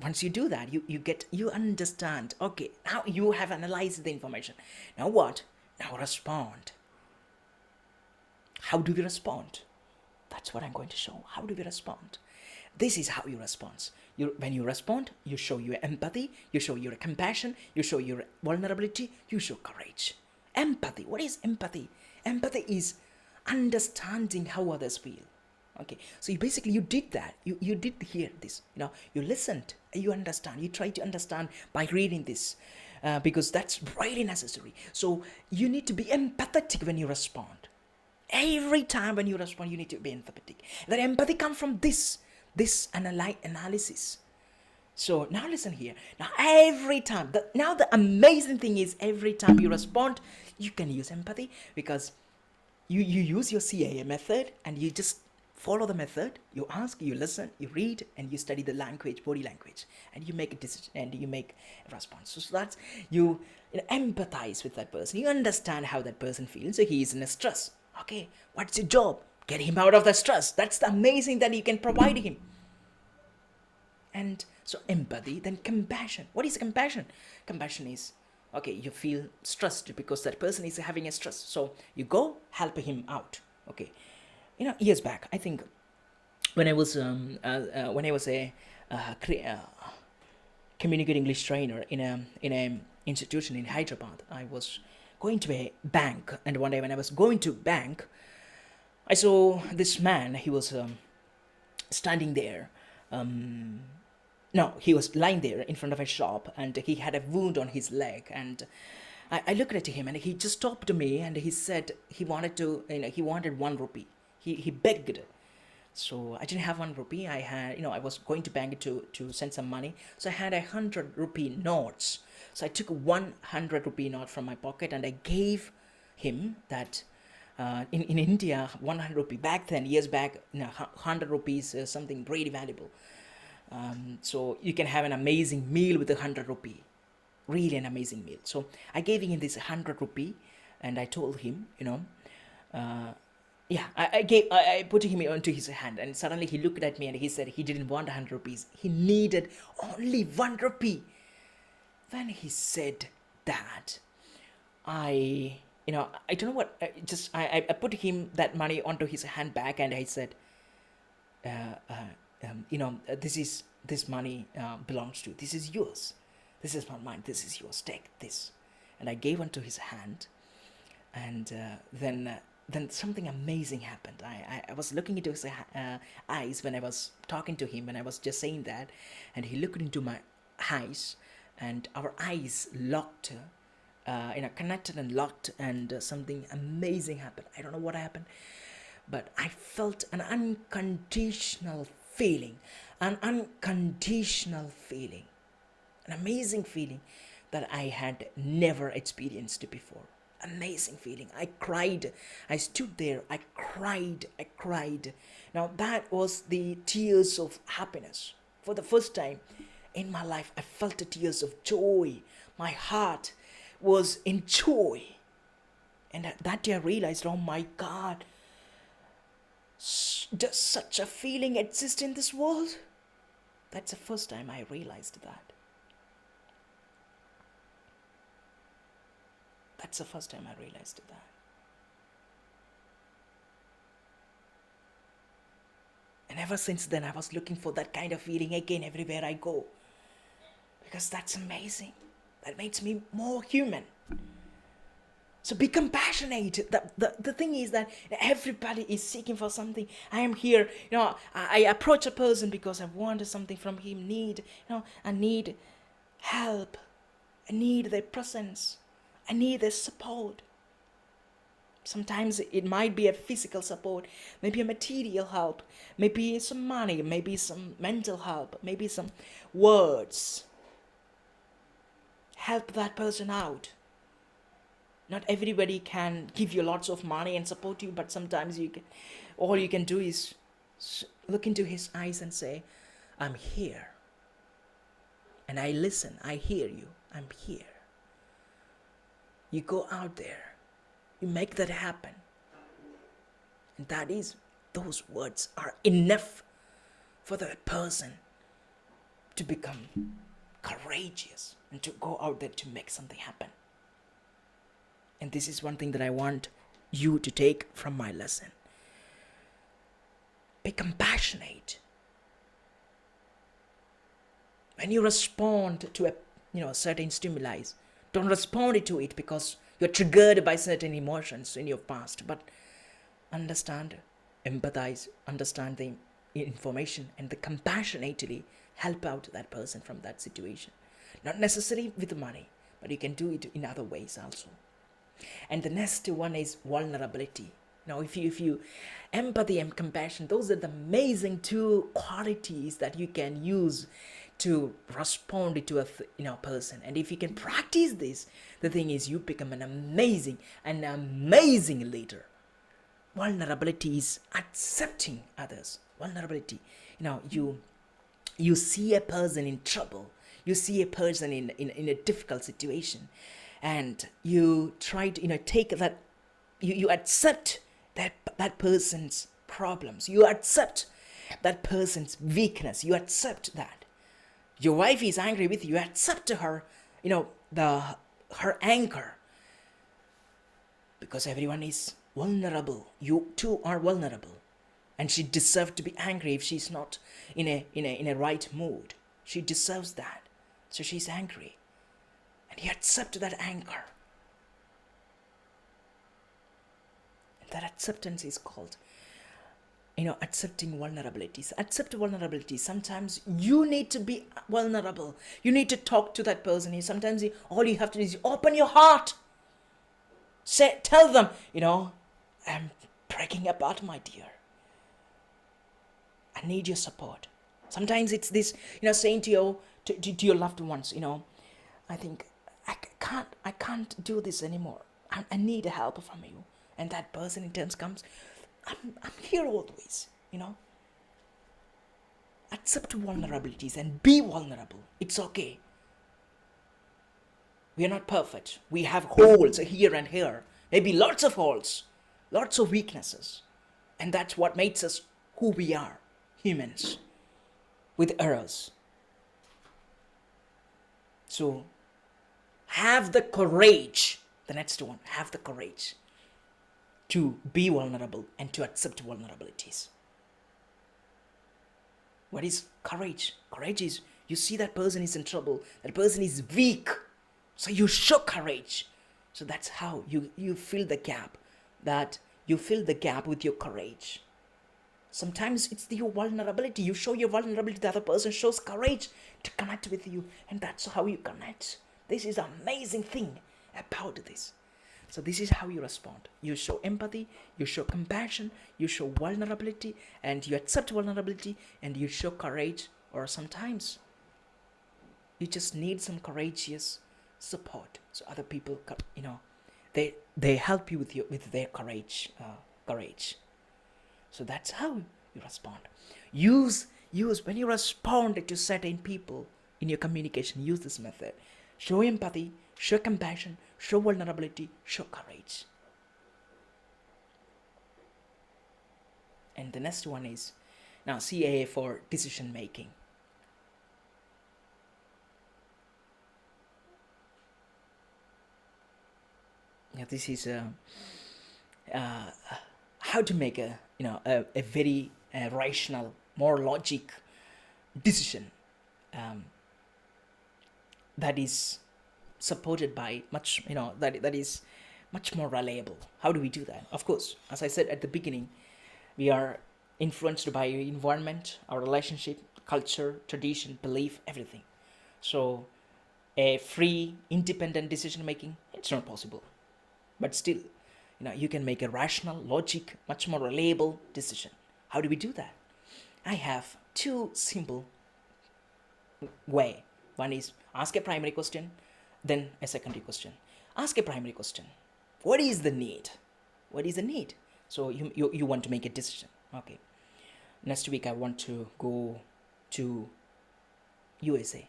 S1: once you do that, you understand. Okay, now you have analyzed the information. Now what? Now respond. How do we respond? That's what I'm going to show. How do we respond? This is how you respond. When you respond, you show your empathy, you show your compassion, you show your vulnerability, you show courage. Empathy. What is empathy? Empathy is understanding how others feel. Okay, so you did that. You did hear this. You listened. You understand. You try to understand by reading this, because that's really necessary. So you need to be empathetic when you respond. Every time when you respond, you need to be empathetic. That empathy comes from this analysis. So now listen here. Now every time, the amazing thing is every time you respond, you can use empathy, because you use your CIA method and you just follow the method. You ask, you listen, you read, and you study the language, body language, and you make a decision and you make a response. So that's you empathize with that person. You understand how that person feels. So he is in a stress. Okay, what's your job? Get him out of the stress. That's the amazing that you can provide him. And so empathy, then compassion. What is compassion? Compassion is, okay, you feel stressed because that person is having a stress. So you go help him out. Okay, years back, I think when I was a communicate English trainer in a institution in Hyderabad, I was going to a bank, and one day when I was going to bank, I saw this man. He was standing there. No, he was lying there in front of a shop, and he had a wound on his leg. And I looked at him, and he just stopped me, and he said he wanted to, he wanted 1 rupee. He begged. So I didn't have 1 rupee. I had, I was going to bank to send some money. So I had 100 rupee notes. So I took 100 rupee note from my pocket and I gave him that. In India, 100 rupee back then, years back, 100 rupees is something really valuable. So you can have an amazing meal with 100 rupee, really an amazing meal. So I gave him this 100 rupee, and I told him, yeah, I put him onto his hand, and suddenly he looked at me and he said he didn't want 100 rupees. He needed only 1 rupee. When he said that, I don't know what, I put him that money onto his handbag, and I said, this money belongs to you. This is yours. This is not mine. This is yours. Take this. And I gave onto his hand, and then something amazing happened. I was looking into his eyes when I was talking to him, and I was just saying that, and he looked into my eyes, and our eyes locked, connected and locked, and something amazing happened. I don't know what happened, but I felt an unconditional feeling, an amazing feeling that I had never experienced before. Amazing feeling. I cried. I stood there. I cried. Now that was the tears of happiness. For the first time in my life, I felt the tears of joy. My heart was in joy. And that day I realized, oh my God, does such a feeling exist in this world? That's the first time I realized that. That's the first time I realized that. And ever since then, I was looking for that kind of feeling again everywhere I go. Because that's amazing. That makes me more human. So be compassionate. The thing is that everybody is seeking for something. I am here. I approach a person because I wanted something from him. I need help. I need their presence. I need their support. Sometimes it might be a physical support, maybe a material help, maybe some money, maybe some mental help, maybe some words. Help that person out. Not everybody can give you lots of money and support you, but sometimes all you can do is look into his eyes and say, I'm here. And I listen, I hear you, I'm here. You go out there, you make that happen. And those words are enough for the person to become courageous and to go out there to make something happen. And this is one thing that I want you to take from my lesson. Be compassionate. When you respond to a certain stimuli, don't respond to it because you're triggered by certain emotions in your past, but understand, empathize, understand the information, and compassionately help out that person from that situation. Not necessarily with money, but you can do it in other ways also. And the next one is vulnerability. Now, if you empathy and compassion, those are the amazing two qualities that you can use to respond to a person. And if you can practice this, the thing is you become an amazing leader. Vulnerability is accepting others. Vulnerability, you see a person in trouble, you see a person in a difficult situation, and you try to take that, you accept that person's problems, you accept that person's weakness, you accept that. Your wife is angry with you, accept her, her anger. Because everyone is vulnerable. You too are vulnerable. And she deserves to be angry if she's not in a right mood. She deserves that. So she's angry. And you accept that anger. And that acceptance is called accepting vulnerabilities. Accept vulnerability. Sometimes you need to be vulnerable. You need to talk to that person. Sometimes all you have to do is open your heart. Tell them, I'm breaking apart, my dear. I need your support. Sometimes it's this, saying to your loved ones, I think I can't do this anymore. I need help from you. And that person in turn comes, I'm here always, Accept vulnerabilities and be vulnerable. It's okay. We are not perfect. We have holes here and here. Maybe lots of holes, lots of weaknesses. And that's what makes us who we are, humans, with errors. So have the courage, the next one, have the courage to be vulnerable and to accept vulnerabilities. What is courage? Courage is you see that person is in trouble, that person is weak, so you show courage. So that's how you fill the gap, that you fill the gap with your courage. Sometimes it's your vulnerability. You show your vulnerability, the other person shows courage to connect with you, and that's how you connect. This is an amazing thing about this. So this is how you respond. You show empathy, you show compassion, you show vulnerability, and you accept vulnerability, and you show courage. Or sometimes you just need some courageous support. So other people, they help you with their courage. So that's how you respond. Use when you respond to certain people in your communication. Use this method. Show empathy, show compassion, show vulnerability, show courage. And the next one is now CAA for decision making. Now this is how to make a very rational, more logic decision that is supported by much, that is much more reliable. How do we do that? Of course, as I said at the beginning, we are influenced by our environment, our relationship, culture, tradition, belief, everything. So a free, independent decision making, it's not possible. But still, you can make a rational, logic, much more reliable decision. How do we do that? I have two simple way. One is ask a primary question, then a secondary question. Ask a primary question. What is the need? What is the need? So you want to make a decision. Okay. Next week I want to go to USA.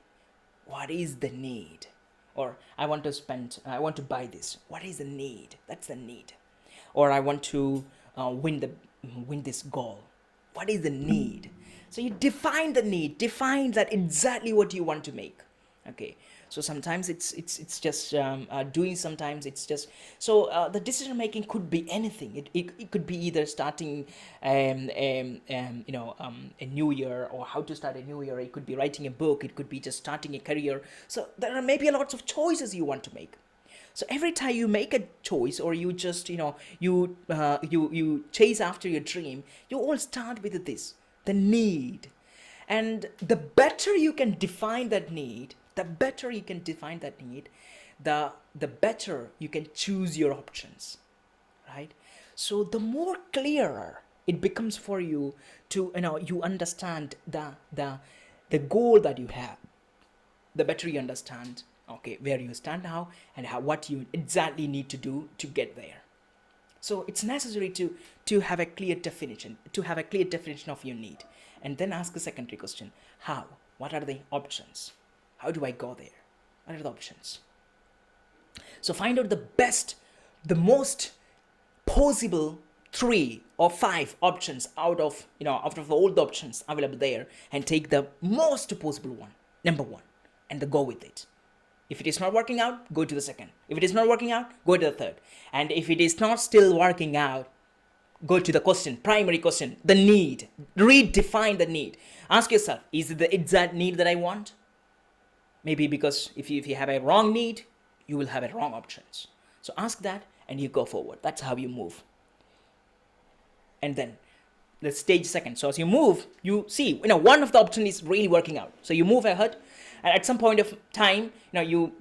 S1: What is the need? Or I want to buy this. What is the need? That's the need. Or I want to win this goal. What is the need? So you define the need. Define that exactly what you want to make. Okay. So sometimes it's just doing. Sometimes it's just the decision making could be anything. It could be either starting a new year, or how to start a new year. It could be writing a book. It could be just starting a career. So there are maybe lots of choices you want to make. So every time you make a choice, or you just you chase after your dream, you all start with this, the need. And the better you can define that need, the better you can choose your options, right? So the more clearer it becomes for you to you understand the goal that you have, the better you understand where you stand now, and what you exactly need to do to get there. So it's necessary to have a clear definition, of your need, and then ask a secondary question: how? What are the options? How do I go there? What are the options? So find out the most possible 3 or 5 options out of all the options available there, and take the most possible one, number 1, and go with it. If it is not working out, go to the second. If it is not working out, go to the third. And if it is not still working out, go to the primary question, the need. Redefine the need. Ask yourself, is it the exact need that I want? Maybe because if you have a wrong need, you will have a wrong options. So ask that, and you go forward. That's how you move. And then the stage second. So as you move, you see, one of the option is really working out. So you move ahead, and at some point of time, you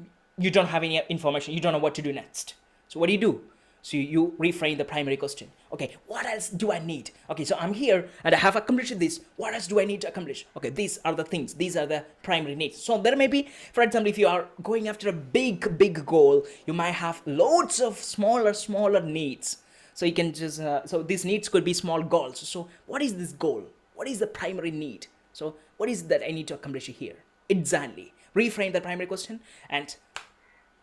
S1: don't have any information. You don't know what to do next. So what do? So you reframe the primary question. Okay, what else do I need? Okay, so I'm here and I have accomplished this. What else do I need to accomplish? Okay, these are the things. These are the primary needs. So there may be, for example, if you are going after a big goal, you might have loads of smaller needs. So you can just, so these needs could be small goals. So what is this goal? What is the primary need? So what is that I need to accomplish here? Exactly. Reframe the primary question and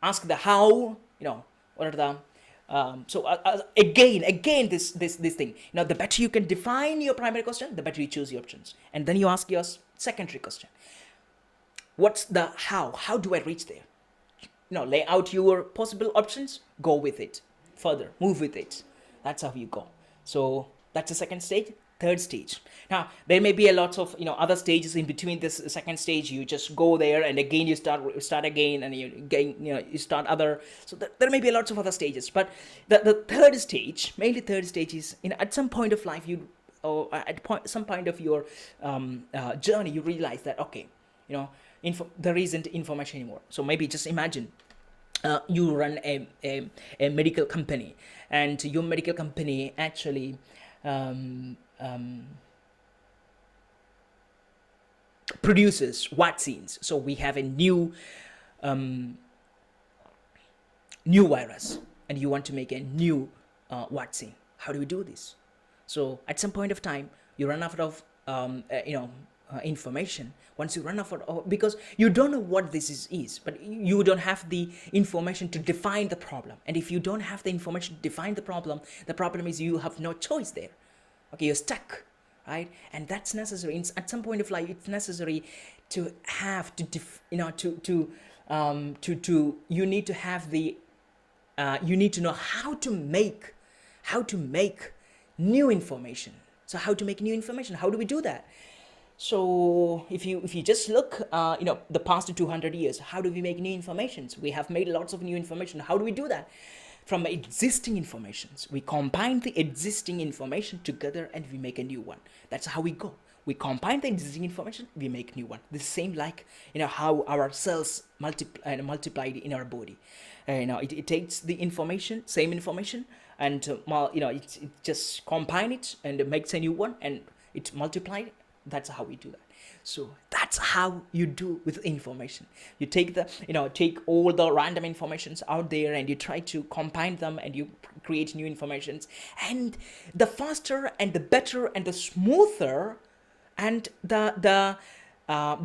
S1: ask the how, what are the, again, this thing, the better you can define your primary question, the better you choose your options. And then you ask your secondary question. What's the how? How do I reach there? Lay out your possible options, go with it. Further, move with it. That's how you go. So that's the second stage. Third stage. Now there may be a lot of other stages in between this second stage. You just go there and again you start again and you start other. So there may be lots of other stages. But the third stage, mainly third stage is at some point of life or some point of your journey you realize that okay, there isn't information anymore. So maybe just imagine. You run a medical company, and your medical company actually produces vaccines. So we have a new virus, and you want to make a new vaccine. How do we do this? So at some point of time, you run out of information. Once you run out of, because you don't know what this is, but you don't have the information to define the problem. And if you don't have the information to define the problem is you have no choice there. Okay, you're stuck, right? And that's necessary. At some point of life, it's necessary to have to you need to have the you need to know how to make new information. So how to make new information? How do we do that? So if you just look, the past 200 years, how do we make new informations? We have made lots of new information. How do we do that? From existing informations, we combine the existing information together and we make a new one. That's how we go. We combine the existing information, we make new one. The same like how our cells multiplied in our body. It takes the information, same information, and it just combine it and it makes a new one and it multiplied. That's how we do that. So that's how you do with information. You take take all the random informations out there and you try to combine them and you create new informations. And the faster and the better and the smoother and the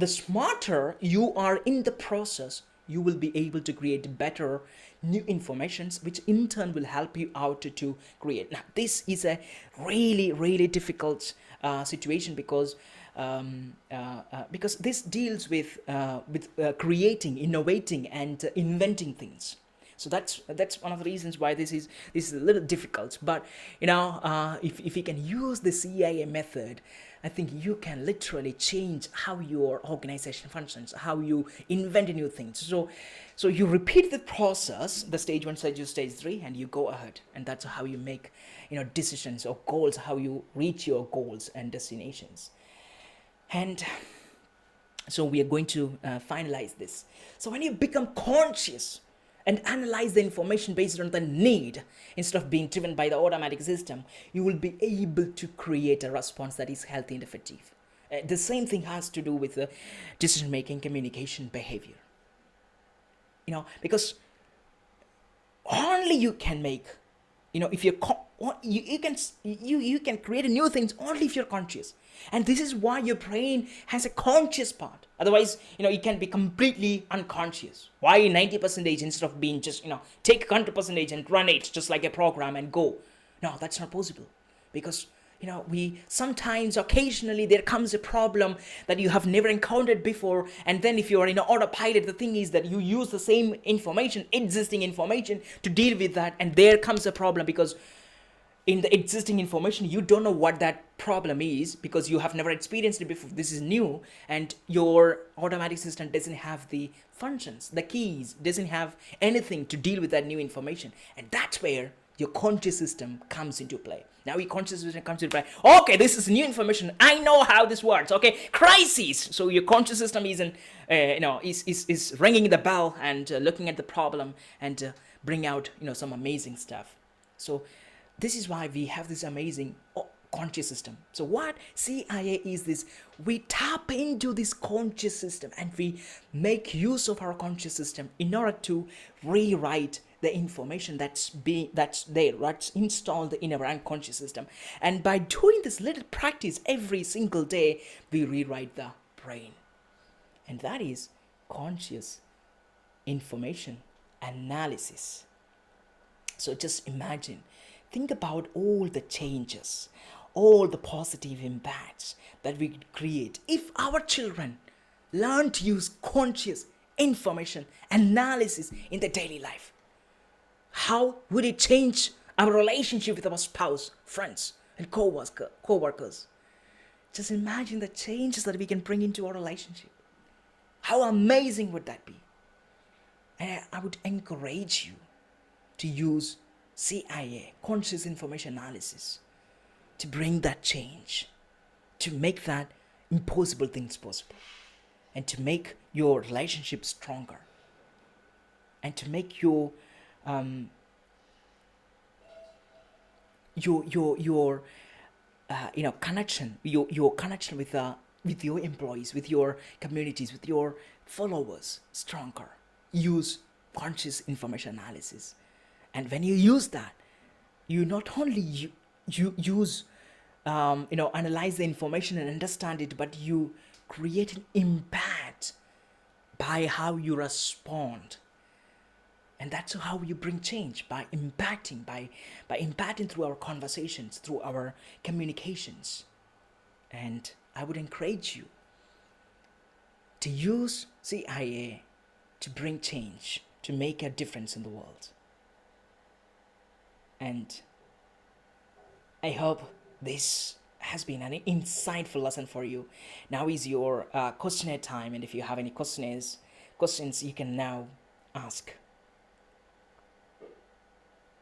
S1: smarter you are in the process, you will be able to create better new informations, which in turn will help you out to create. Now, this is a really difficult situation because this deals with creating, innovating, and inventing things. So that's one of the reasons why this is a little difficult. But if you can use the CIA method, I think you can literally change how your organization functions, how you invent new things. So you repeat the process, the stage 1, stage 2, stage 3, and you go ahead, and that's how you make decisions or goals, how you reach your goals and destinations. And so we are going to finalize this. So when you become conscious and analyze the information based on the need instead of being driven by the automatic system, you will be able to create a response that is healthy and effective. The same thing has to do with the decision making, communication, behavior. Because only you can make, if you can create new things only if you're conscious. And this is why your brain has a conscious part. Otherwise, it can be completely unconscious. Why 90% instead of being just, take 100% and run it just like a program and go? No, that's not possible. Because, we sometimes, occasionally, there comes a problem that you have never encountered before. And then if you are in autopilot, the thing is that you use the same information, existing information, to deal with that. And there comes a problem because in the existing information, you don't know what that problem is because you have never experienced it before. This is new, and your automatic system doesn't have the functions, the keys, doesn't have anything to deal with that new information. And that's where your conscious system comes into play. Now your conscious system comes into play. Okay, this is new information. I know how this works. Okay, crises. So your conscious system isn't, is ringing the bell and looking at the problem and bring out some amazing stuff. So this is why we have this amazing conscious system. So what CIA is this? We tap into this conscious system and we make use of our conscious system in order to rewrite the information that's there, that's installed in our unconscious system. And by doing this little practice every single day, we rewrite the brain. And that is conscious information analysis. So just imagine, think about all the changes, all the positive impacts that we could create if our children learn to use conscious information analysis in their daily life. How would it change our relationship with our spouse, friends, and co-workers? Just imagine the changes that we can bring into our relationship. How amazing would that be? And I would encourage you to use CIA, conscious information analysis, to bring that change, to make that impossible things possible, and to make your relationship stronger, and to make your connection, your connection with your employees, with your communities, with your followers stronger. Use conscious information analysis, and when you use that, you not only you use analyze the information and understand it, but you create an impact by how you respond. And that's how you bring change, by impacting, by impacting through our conversations, through our communications. And I would encourage you to use CIA to bring change, to make a difference in the world. And I hope this has been an insightful lesson for you. Now is your questionnaire time, and if you have any questions, you can now ask.